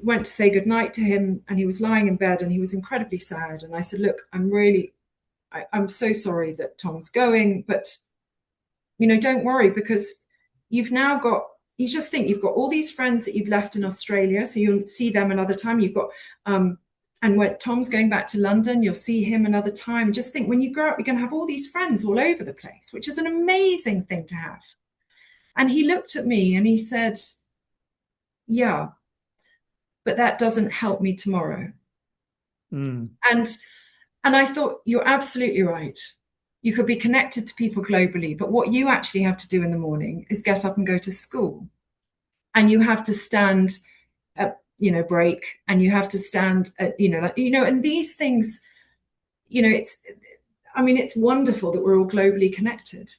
went to say goodnight to him, and he was lying in bed, and he was incredibly sad. And I said, look, I'm so sorry that Tom's going, but, you know, don't worry, because you just think you've got all these friends that you've left in Australia, so you'll see them another time. You've got, and when Tom's going back to London, you'll see him another time. Just think, when you grow up, you're going to have all these friends all over the place, which is an amazing thing to have. And he looked at me and he said, yeah, but that doesn't help me tomorrow. And I thought, you're absolutely right. You could be connected to people globally, but what you actually have to do in the morning is get up and go to school. And you have to stand at, you know, break, and you have to stand at, you know, like, you know, and these things, you know, it's wonderful that we're all globally connected,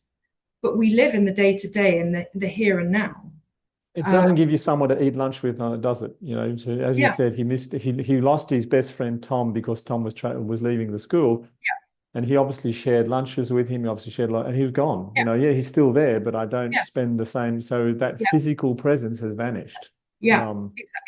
but we live in the day to day and the here and now. It doesn't give you someone to eat lunch with, does it? You know, so as you said, he lost his best friend Tom because Tom was leaving the school. Yeah. And he obviously shared lunches with him. He obviously shared a lot, and he was gone. You know, he's still there, but I don't spend the same. So that physical presence has vanished. Yeah,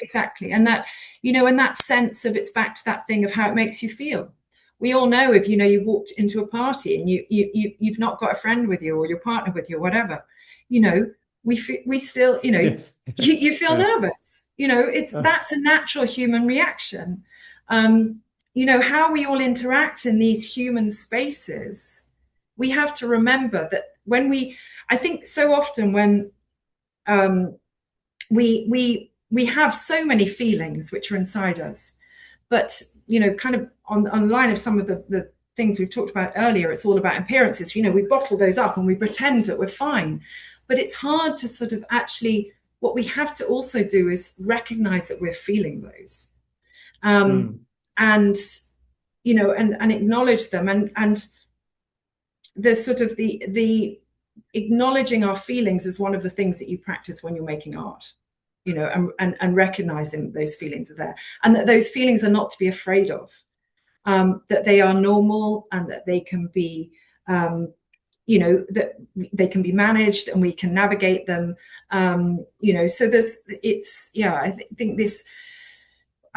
exactly. And that, you know, and that sense of, it's back to that thing of how it makes you feel. We all know, if, you know, you walked into a party and you've not got a friend with you, or your partner with you, or whatever, you know, we still, you know, you feel nervous. You know, that's a natural human reaction. You know, how we all interact in these human spaces, we have to remember that I think so often when we have so many feelings which are inside us, but, you know, kind of on the line of some of the things we've talked about earlier, it's all about appearances. You know, we bottle those up and we pretend that we're fine, but it's hard to sort of actually, what we have to also do is recognize that we're feeling those. And, you know, and acknowledge them, and the sort of the acknowledging our feelings is one of the things that you practice when you're making art, you know, and recognizing those feelings are there, and that those feelings are not to be afraid of, that they are normal, and that they can be, you know, that they can be managed, and we can navigate them, you know. So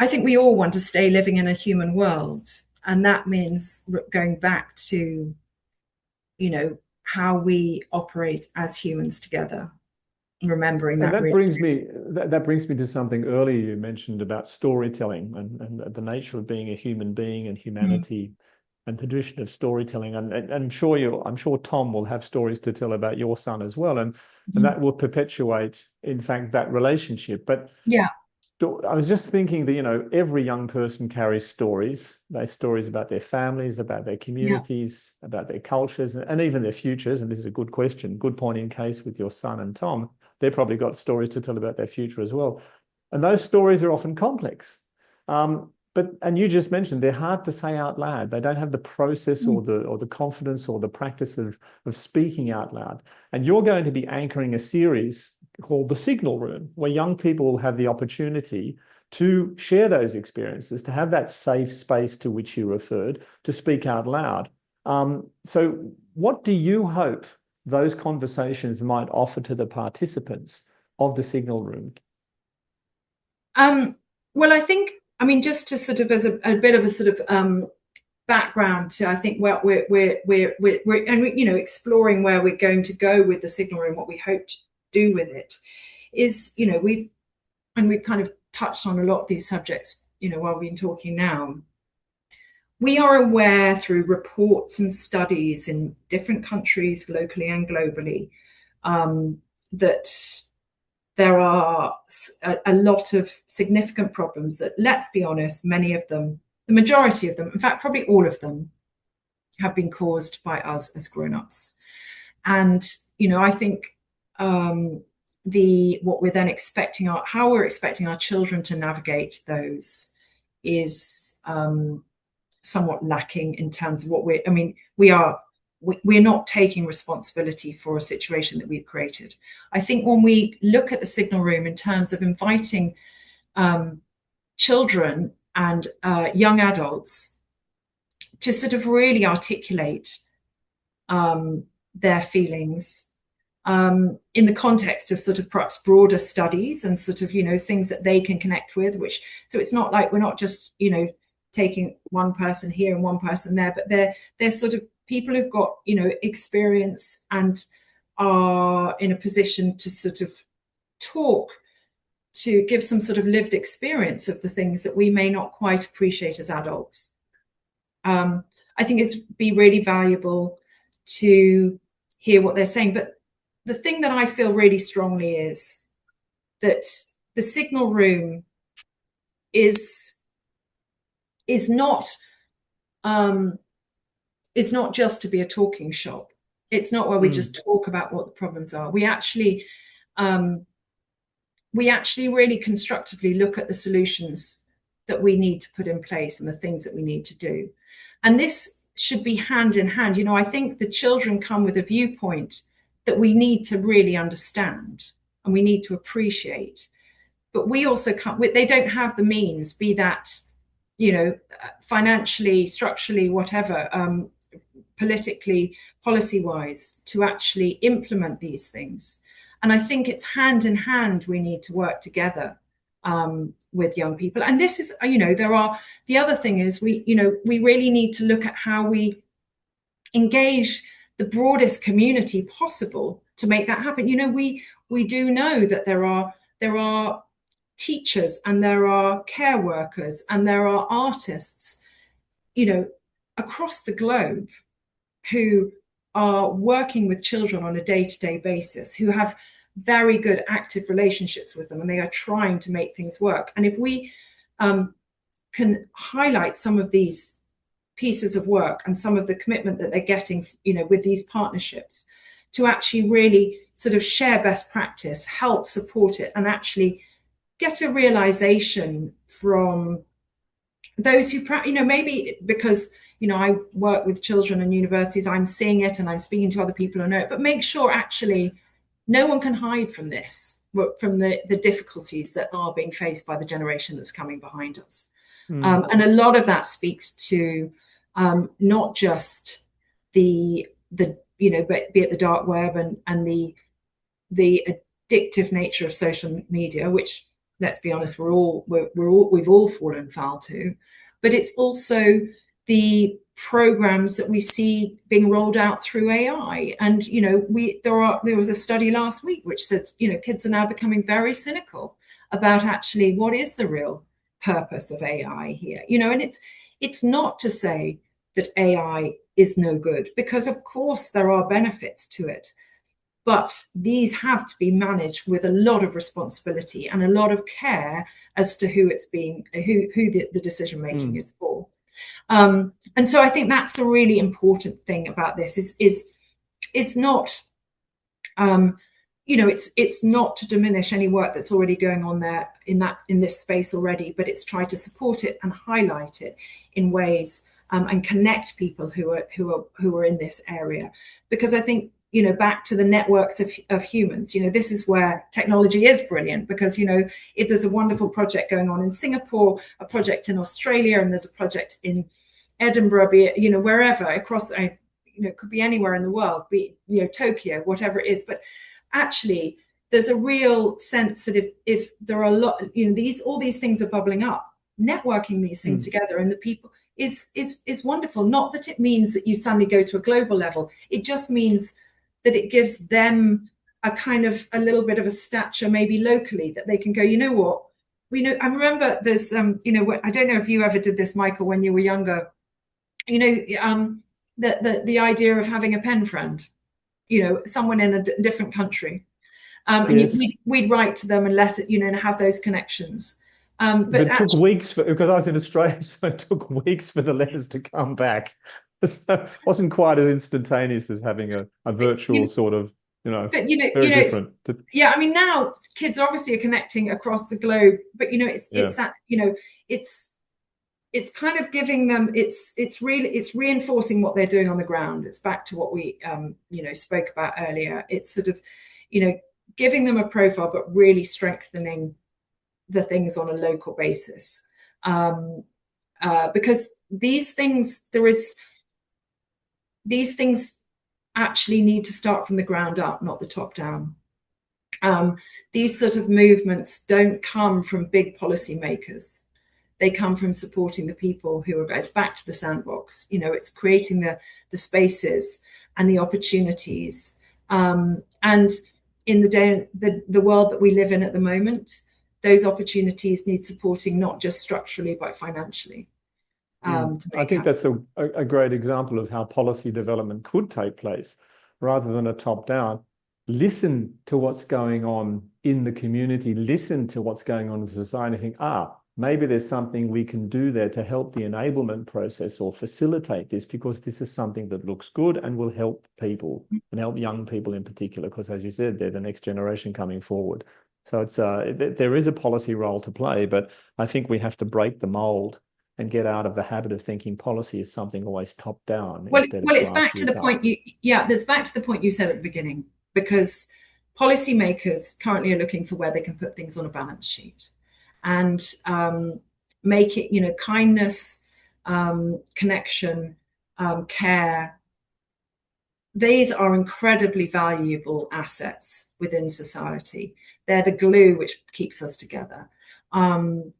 I think we all want to stay living in a human world, and that means going back to, you know, how we operate as humans together, remembering that. And that brings me to something earlier you mentioned about storytelling and the nature of being a human being, and humanity, and the tradition of storytelling. And I'm sure Tom will have stories to tell about your son as well, and that will perpetuate, in fact, that relationship. But I was just thinking that, you know, every young person carries stories. They have stories about their families, about their communities, about their cultures, and even their futures. And this is a good question, good point in case with your son and Tom. They've probably got stories to tell about their future as well. And those stories are often complex. But and you just mentioned they're hard to say out loud. They don't have the process or the confidence or the practice of speaking out loud. And you're going to be anchoring a series called The Signal Room, where young people will have the opportunity to share those experiences, to have that safe space to which you referred, to speak out loud. So what do you hope those conversations might offer to the participants of The Signal Room? Well, I mean, just to sort of as a bit of a sort of background to, I think, well, we're and, you know, exploring where we're going to go with the Signal Room, what we hope to do with it is, you know, we've kind of touched on a lot of these subjects, you know, while we've been talking now. We are aware through reports and studies in different countries, locally and globally, that there are a lot of significant problems that, let's be honest, many of them, the majority of them, in fact, probably all of them, have been caused by us as grown-ups. And, you know, I think what we're then expecting, how we're expecting our children to navigate those is somewhat lacking in terms of what we're not taking responsibility for a situation that we've created. I think when we look at the Signal Room in terms of inviting children and young adults to sort of really articulate their feelings in the context of sort of perhaps broader studies and sort of, you know, things that they can connect with, so it's not like we're not just, you know, taking one person here and one person there, but they're sort of people who've got, you know, experience and are in a position to sort of talk, to give some sort of lived experience of the things that we may not quite appreciate as adults. I think it'd be really valuable to hear what they're saying. But the thing that I feel really strongly is that the Signal Room is not just to be a talking shop. It's not where we just talk about what the problems are. We actually really constructively look at the solutions that we need to put in place and the things that we need to do. And this should be hand in hand. You know, I think the children come with a viewpoint that we need to really understand and we need to appreciate. But we also come with, they don't have the means, be that, you know, financially, structurally, whatever, politically, policy-wise, to actually implement these things. And I think it's hand in hand we need to work together with young people. And this is, you know, the other thing is we really need to look at how we engage the broadest community possible to make that happen. You know, we do know that there are teachers and there are care workers and there are artists, you know, across the globe who are working with children on a day-to-day basis, who have very good active relationships with them, and they are trying to make things work. And if we can highlight some of these pieces of work and some of the commitment that they're getting, you know, with these partnerships, to actually really sort of share best practice, help support it, and actually get a realization from those who, you know, maybe because, you know, I work with children and universities, I'm seeing it and I'm speaking to other people who know it, but make sure actually no one can hide from this, from the difficulties that are being faced by the generation that's coming behind us. And a lot of that speaks to not just the you know, but be it the dark web and the addictive nature of social media, which, let's be honest, we've all fallen foul to, but it's also the programs that we see being rolled out through AI. And, you know, there was a study last week which said, you know, kids are now becoming very cynical about actually what is the real purpose of AI here, you know. And it's not to say that AI is no good, because of course there are benefits to it, but these have to be managed with a lot of responsibility and a lot of care as to who the decision making is for. And so I think that's a really important thing about this is not, it's not to diminish any work that's already going on there in this space already, but it's try to support it and highlight it in ways, and connect people who are in this area. Because I think, back to the networks of humans, this is where technology is brilliant, because, if there's a wonderful project going on in Singapore, a project in Australia, and there's a project in Edinburgh, be it, wherever across, it could be anywhere in the world, be it, Tokyo, whatever it is. But actually, there's a real sense that if there are a lot, all these things are bubbling up, networking these things together, and the people is wonderful. Not that it means that you suddenly go to a global level. It just means that it gives them a little bit of a stature, maybe locally, that they can go, what, I remember there's, I don't know if you ever did this, Michael, when you were younger, the idea of having a pen friend, someone in a different country. And Yes. we'd write to them and let it, and have those connections. But it took weeks because I was in Australia, so it took weeks for the letters to come back. So it wasn't quite as instantaneous as having a virtual sort of, but very different. Yeah, I mean, now kids obviously are connecting across the globe, but it's that, it's kind of giving them, it's reinforcing what they're doing on the ground. It's back to what we spoke about earlier. It's sort of, giving them a profile, but really strengthening the things on a local basis, because these things actually need to start from the ground up, not the top down. These sort of movements don't come from big policymakers. They come from supporting the people who are. It's back to the sandbox. It's creating the spaces and the opportunities. And in the world that we live in at the moment, those opportunities need supporting, not just structurally, but financially. I think that's a great example of how policy development could take place, rather than a top-down. Listen to what's going on in the community, listen to what's going on in society, think, maybe there's something we can do there to help the enablement process or facilitate this, because this is something that looks good and will help people and help young people in particular, because as you said, they're the next generation coming forward. So it's there is a policy role to play, but I think we have to break the mold and get out of the habit of thinking policy is something always top down. Well, it's back to the point that's back to the point you said at the beginning, because policymakers currently are looking for where they can put things on a balance sheet and make it, kindness, connection, care. These are incredibly valuable assets within society. They're the glue which keeps us together. But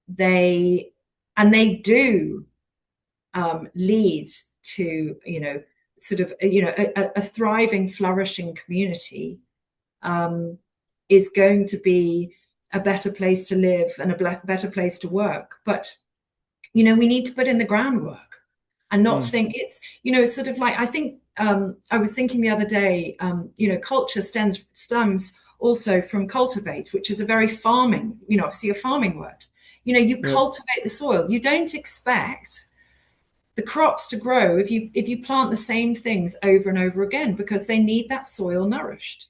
they do lead to, sort of, a thriving, flourishing community is going to be a better place to live and a better place to work. But, we need to put in the groundwork and not think it's, it's sort of like, I think, I was thinking the other day, culture stems also from cultivate, which is a very farming, obviously a farming word. You cultivate the soil. You don't expect the crops to grow if you plant the same things over and over again, because they need that soil nourished.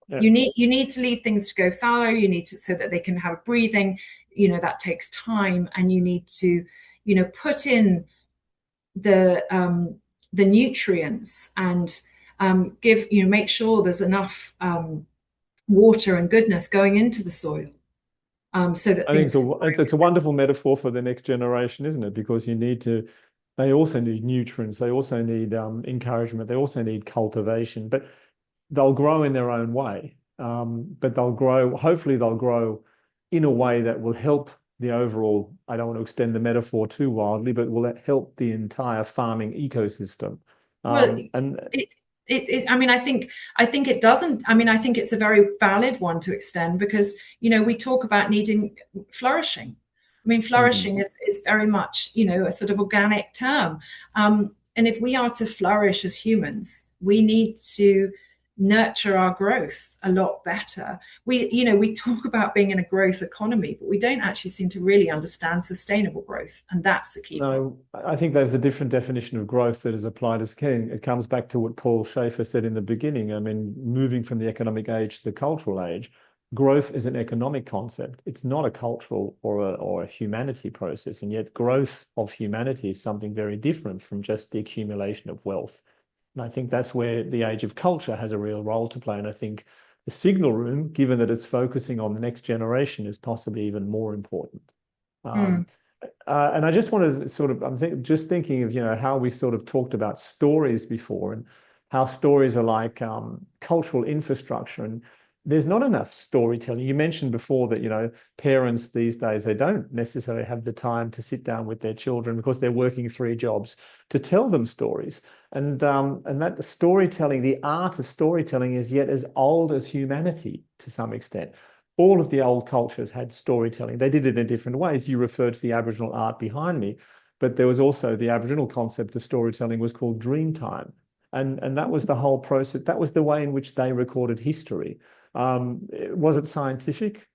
Yeah. You need to leave things to go fallow. You need to, so that they can have breathing. That takes time, and you need to, put in the nutrients and give, make sure there's enough water and goodness going into the soil. So that I think it's a wonderful metaphor for the next generation, isn't it? Because they also need nutrients, they also need encouragement, they also need cultivation, but they'll grow in their own way. But hopefully they'll grow in a way that will help the overall, I don't want to extend the metaphor too wildly, but will help the entire farming ecosystem. I think it doesn't. I mean, I think it's a very valid one to extend, because, we talk about needing flourishing. I mean, flourishing is very much, a sort of organic term. And if we are to flourish as humans, we need to nurture our growth a lot better. We talk about being in a growth economy, but we don't actually seem to really understand sustainable growth, and that's the key point. No, I think there's a different definition of growth that is applied as king. It comes back to what Paul Schaefer said in the beginning. I mean, moving from the economic age to the cultural age, growth is an economic concept. It's not a cultural or a humanity process. And yet growth of humanity is something very different from just the accumulation of wealth. And I think that's where the age of culture has a real role to play. And I think the signal room, given that it's focusing on the next generation, is possibly even more important. And I just want to sort of, just thinking of, how we sort of talked about stories before and how stories are like cultural infrastructure. And there's not enough storytelling. You mentioned before that, parents these days, they don't necessarily have the time to sit down with their children because they're working 3 jobs to tell them stories. And that the storytelling, the art of storytelling is yet as old as humanity to some extent. All of the old cultures had storytelling. They did it in different ways. You referred to the Aboriginal art behind me, but there was also the Aboriginal concept of storytelling was called dream time. And that was the whole process. That was the way in which they recorded history. Was it scientific?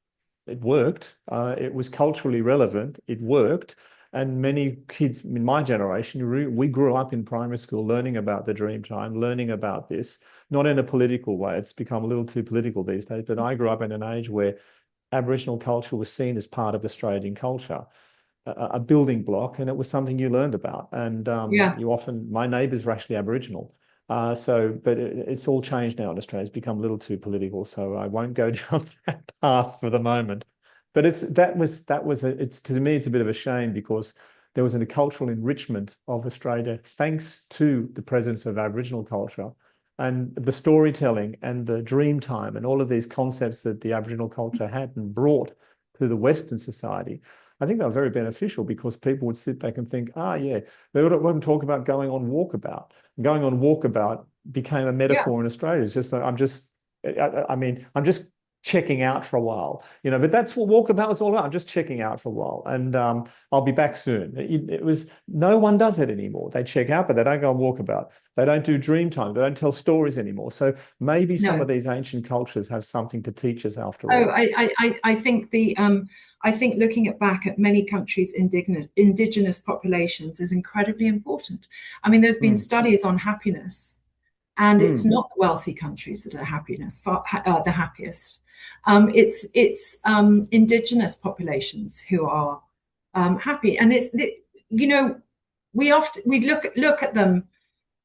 It worked. It was culturally relevant. It worked. And many kids in my generation, we grew up in primary school learning about the dream time, learning about this, not in a political way. It's become a little too political these days, but I grew up in an age where Aboriginal culture was seen as part of Australian culture, a building block, and it was something you learned about. And my neighbours were actually Aboriginal. But it's all changed now in Australia. It's become a little too political, so I won't go down that path for the moment. But it's to me, it's a bit of a shame because there was a cultural enrichment of Australia thanks to the presence of Aboriginal culture and the storytelling and the dream time and all of these concepts that the Aboriginal culture had and brought to the Western society. I think they were very beneficial because people would sit back and think, yeah, they wouldn't talk about going on walkabout. Going on walkabout became a metaphor in Australia. It's just that I'm just checking out for a while, but that's what walkabout was all about. I'm just checking out for a while and I'll be back soon. It was, no one does it anymore. They check out, but they don't go on walkabout. They don't do dream time. They don't tell stories anymore. So maybe some of these ancient cultures have something to teach us after all. I think I think looking back at many countries' indigenous populations is incredibly important. I mean, there's been studies on happiness, and it's not the wealthy countries that are the happiest. It's indigenous populations who are happy, and we look at them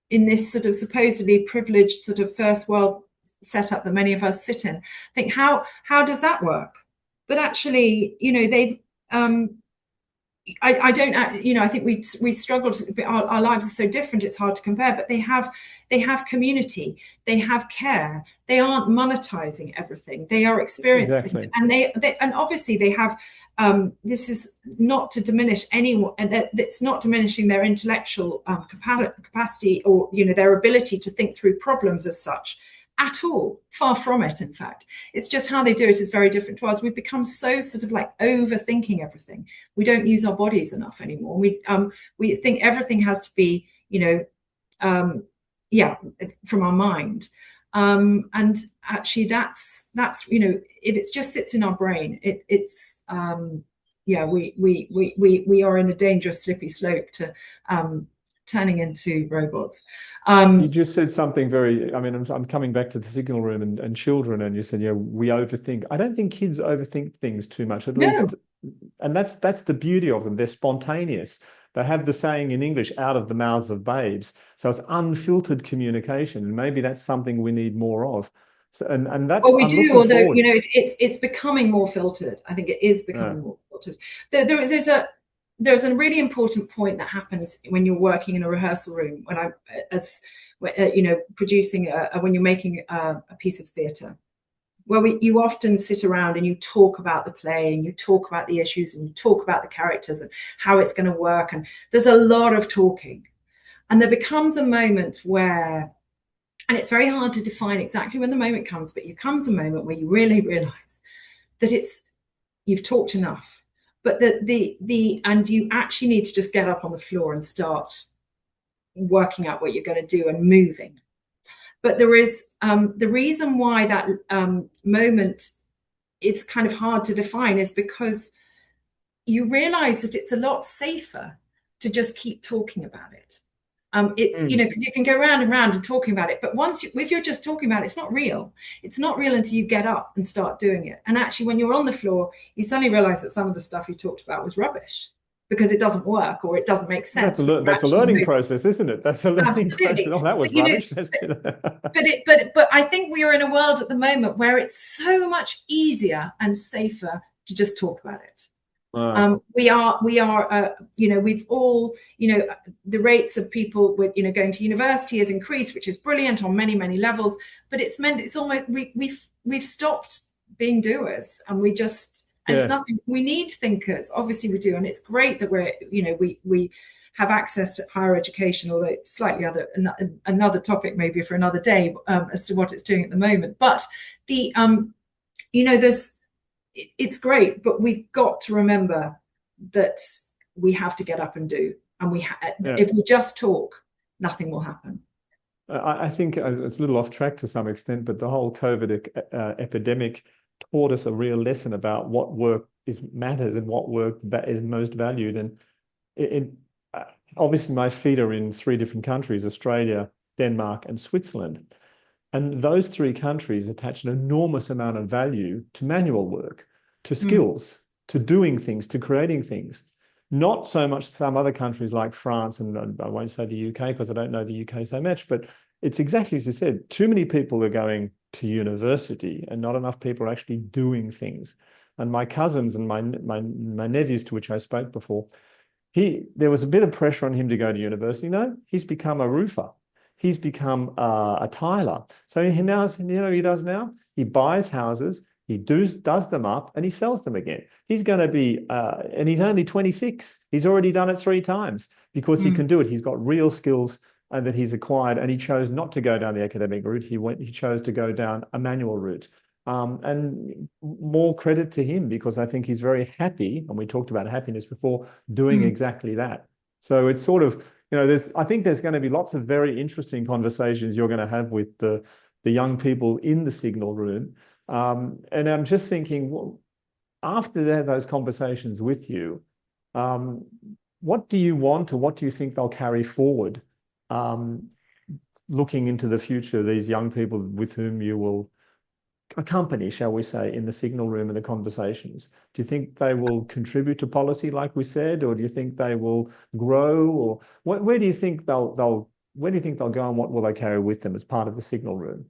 in this sort of supposedly privileged sort of first world setup that many of us sit in. Think how does that work? But actually, they've. I don't. I think we struggle. Our lives are so different. It's hard to compare. But they have community. They have care. They aren't monetizing everything. They are experiencing, and and obviously they have. This is not to diminish anyone, and it's not diminishing their intellectual capacity or their ability to think through problems as such. At all, far from it. In fact, it's just how they do it is very different to us. We've become so sort of like overthinking everything. We don't use our bodies enough anymore. We think everything has to be, from our mind. And actually, that's if it just sits in our brain, we are in a dangerous slippery slope to turning into robots. You just said something very, I'm coming back to the signal room and children, and you said, we overthink. I don't think kids overthink things too much, at least. And that's the beauty of them. They're spontaneous. They have the saying in English, out of the mouths of babes. So it's unfiltered communication. And maybe that's something we need more of. So, and that's, well, we do, although, it's becoming more filtered. I think it is becoming more filtered. There's a really important point that happens when you're working in a rehearsal room, producing when you're making a piece of theatre, where you often sit around and you talk about the play and you talk about the issues and you talk about the characters and how it's going to work. And there's a lot of talking. And there becomes a moment where, and it's very hard to define exactly when the moment comes, but there comes a moment where you really realize that you've talked enough. But and you actually need to just get up on the floor and start working out what you're going to do and moving. But there is the reason why that moment it's kind of hard to define is because you realize that it's a lot safer to just keep talking about it. It's, because you can go round and round and talking about it, but if you're just talking about it, it's not real. It's not real until you get up and start doing it. And actually, when you're on the floor, you suddenly realize that some of the stuff you talked about was rubbish because it doesn't work or it doesn't make sense. That's a learning process, isn't it? That's a learning process. Oh, that was rubbish. But I think we are in a world at the moment where it's so much easier and safer to just talk about it. We are, we've all, the rates of people with, going to university has increased, which is brilliant on many, many levels. But it's almost we've stopped being doers, and we just. And it's nothing. We need thinkers, obviously we do, and it's great that we have access to higher education, although it's slightly another topic maybe for another day as to what it's doing at the moment. But it's great, but we've got to remember that we have to get up and do, and if we just talk, nothing will happen. I think it's a little off track to some extent, but the whole COVID epidemic taught us a real lesson about what work matters and what work is most valued. And obviously my feet are in 3 different countries, Australia, Denmark, and Switzerland. And those 3 countries attach an enormous amount of value to manual work, to skills, to doing things, to creating things. Not so much some other countries like France, and I won't say the UK because I don't know the UK so much, but it's exactly as you said, too many people are going to university and not enough people are actually doing things. And my cousins and my nephews, to which I spoke before, there was a bit of pressure on him to go to university. No, he's become a roofer. He's become a tiler. So he does now? He buys houses, he does them up, and he sells them again. He's going to be, and he's only 26. He's already done it 3 times because he can do it. He's got real skills that he's acquired, and he chose not to go down the academic route. He chose to go down a manual route. And more credit to him, because I think he's very happy, and we talked about happiness before, doing exactly that. So it's sort of, I think there's going to be lots of very interesting conversations you're going to have with the young people in the Signal room. And I'm just thinking, well, after they have those conversations with you, what do you want, or what do you think they'll carry forward, looking into the future, these young people with whom you will accompany, shall we say, in the Signal room and the conversations? Do you think they will contribute to policy, like we said, or do you think they will grow, or where do you think they'll go, and what will they carry with them as part of the Signal room?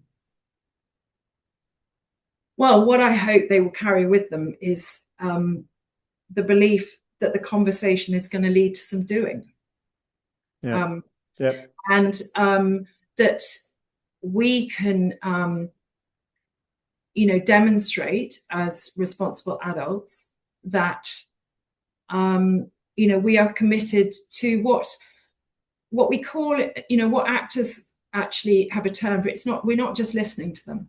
Well, what I hope they will carry with them is the belief that the conversation is going to lead to some doing. And that we can demonstrate as responsible adults that we are committed to what we call it, what actors actually have a term for. We're not just listening to them.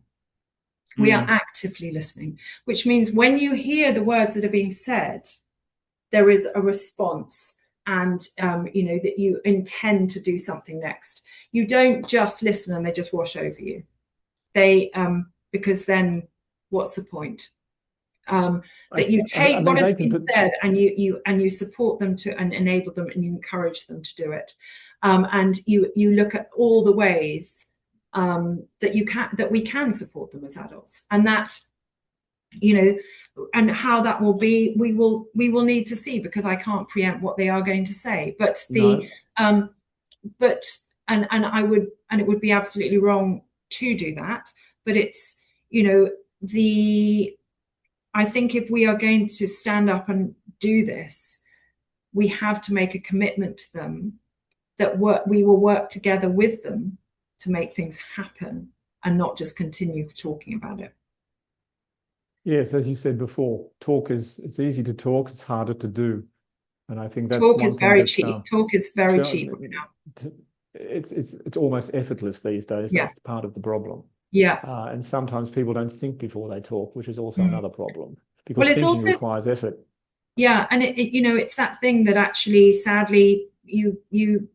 We are actively listening, which means when you hear the words that are being said, there is a response, and that you intend to do something next. You don't just listen and they just wash over you. Because then what's the point? That you take what has been said and you support them and enable them and you encourage them to do it. And you look at all the ways that we can support them as adults, and that and how that will be, we will need to see, because I can't preempt what they are going to say. But it would be absolutely wrong to do that. But it's I think if we are going to stand up and do this, we have to make a commitment to them that we will work together with them to make things happen, and not just continue talking about it. Yes, as you said before, it's easy to talk, it's harder to do. And I think that's talk is very cheap. Talk is very cheap right now. It's almost effortless these days. Yeah. That's part of the problem. Yeah. And sometimes people don't think before they talk, which is also another problem, because thinking also requires effort. Yeah, and it's that thing that actually, sadly, the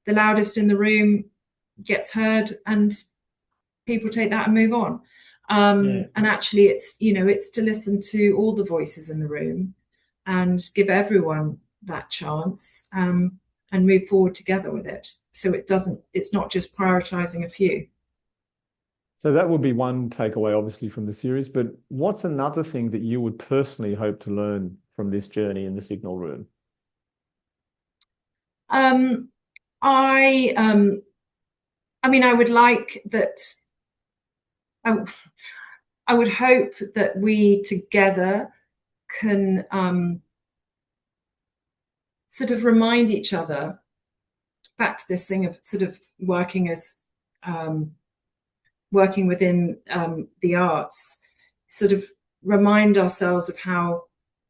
loudest in the room gets heard, and people take that and move on. And actually, it's to listen to all the voices in the room and give everyone that chance, and move forward together with it. So it's not just prioritizing a few. So that would be one takeaway, obviously, from the series. But what's another thing that you would personally hope to learn from this journey in the Signal Room? I would like that. I would hope that we together can sort of remind each other, back to this thing of sort of working within the arts, sort of remind ourselves of how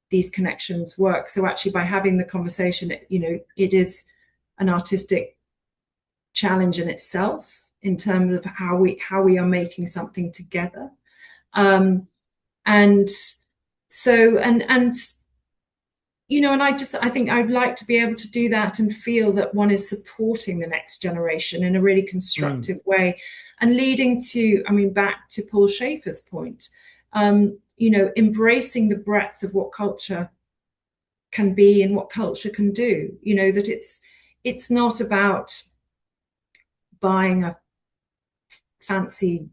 these connections work. So actually, by having the conversation, it is an artistic challenge in itself in terms of how we are making something together. And so, and I think I'd like to be able to do that and feel that one is supporting the next generation in a really constructive way, and leading to, back to Paul Schaefer's point, embracing the breadth of what culture can be and what culture can do. That it's not about buying a fancy,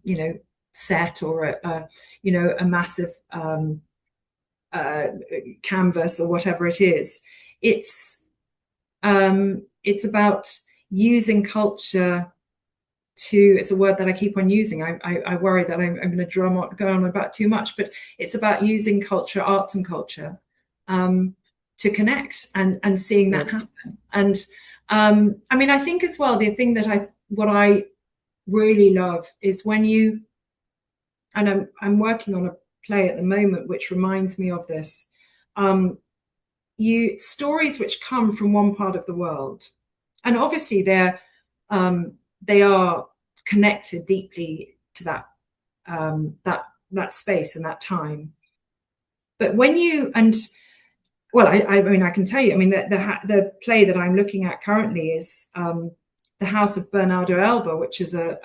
set or a massive canvas or whatever it is. It's about using culture to, it's a word that I keep on using. I worry that I'm going to go on about too much, but it's about using culture, arts and culture, to connect and seeing that happen. And I think as well, the thing that what I really love is when and I'm working on a play at the moment which reminds me of this, stories which come from one part of the world, and obviously they are connected deeply to that space and that time. But when I can tell you, the play that I'm looking at currently is The House of Bernardo Alba, which is a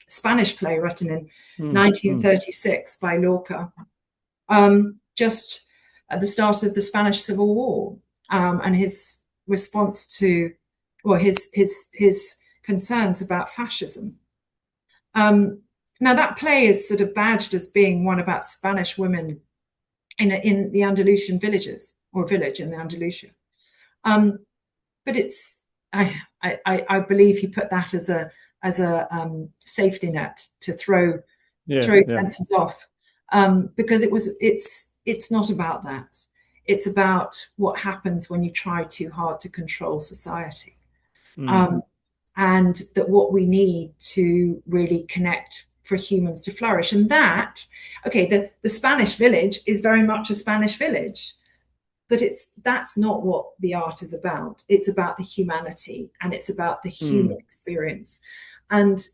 Spanish play written in 1936 by Lorca, just at the start of the Spanish Civil War, and his response to, or his concerns about fascism. Now that play is sort of badged as being one about Spanish women in the Andalusian villages, or village in the Andalusia. But it's, I believe he put that as a safety net to throw senses off, because it's not about that. It's about what happens when you try too hard to control society, and that what we need to really connect for humans to flourish. And that, the Spanish village is very much a Spanish village, but that's not what the art is about. It's about the humanity, and it's about the human experience. And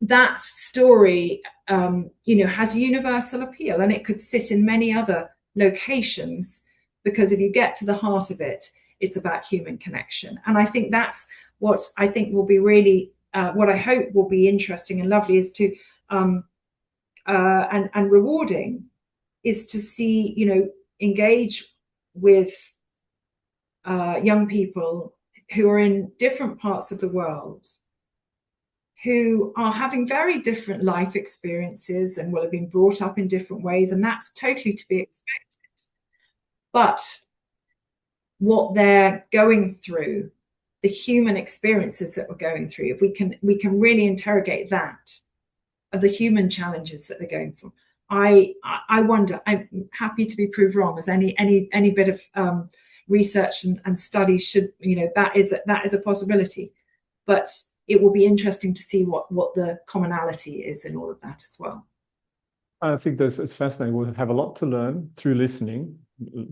that story, has universal appeal, and it could sit in many other locations, because if you get to the heart of it, it's about human connection. And I think that's what I think will be really, what I hope will be interesting and lovely, is to, and rewarding, is to see, engage with young people who are in different parts of the world, who are having very different life experiences and will have been brought up in different ways, and that's totally to be expected. But what they're going through, the human experiences that we're going through, if we can really interrogate that, of the human challenges that they're going through, I wonder. I'm happy to be proved wrong, as any bit of research and study should, that is a possibility. But it will be interesting to see what the commonality is in all of that as well. I think it's fascinating. We'll have a lot to learn through listening,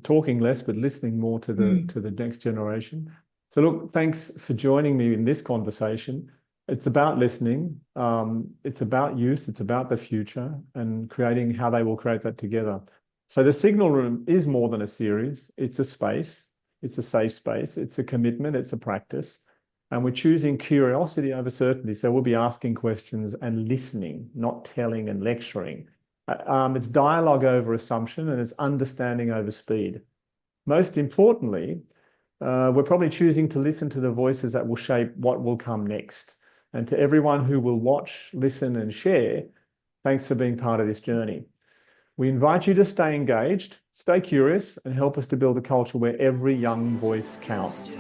talking less, but listening more to the next generation. So look, thanks for joining me in this conversation. It's about listening. It's about youth. It's about the future, and creating how they will create that together. So the Signal Room is more than a series. It's a space. It's a safe space. It's a commitment. It's a practice. And we're choosing curiosity over certainty. So we'll be asking questions and listening, not telling and lecturing. It's dialogue over assumption, and it's understanding over speed. Most importantly, we're probably choosing to listen to the voices that will shape what will come next. And to everyone who will watch, listen, and share, thanks for being part of this journey. We invite you to stay engaged, stay curious, and help us to build a culture where every young voice counts.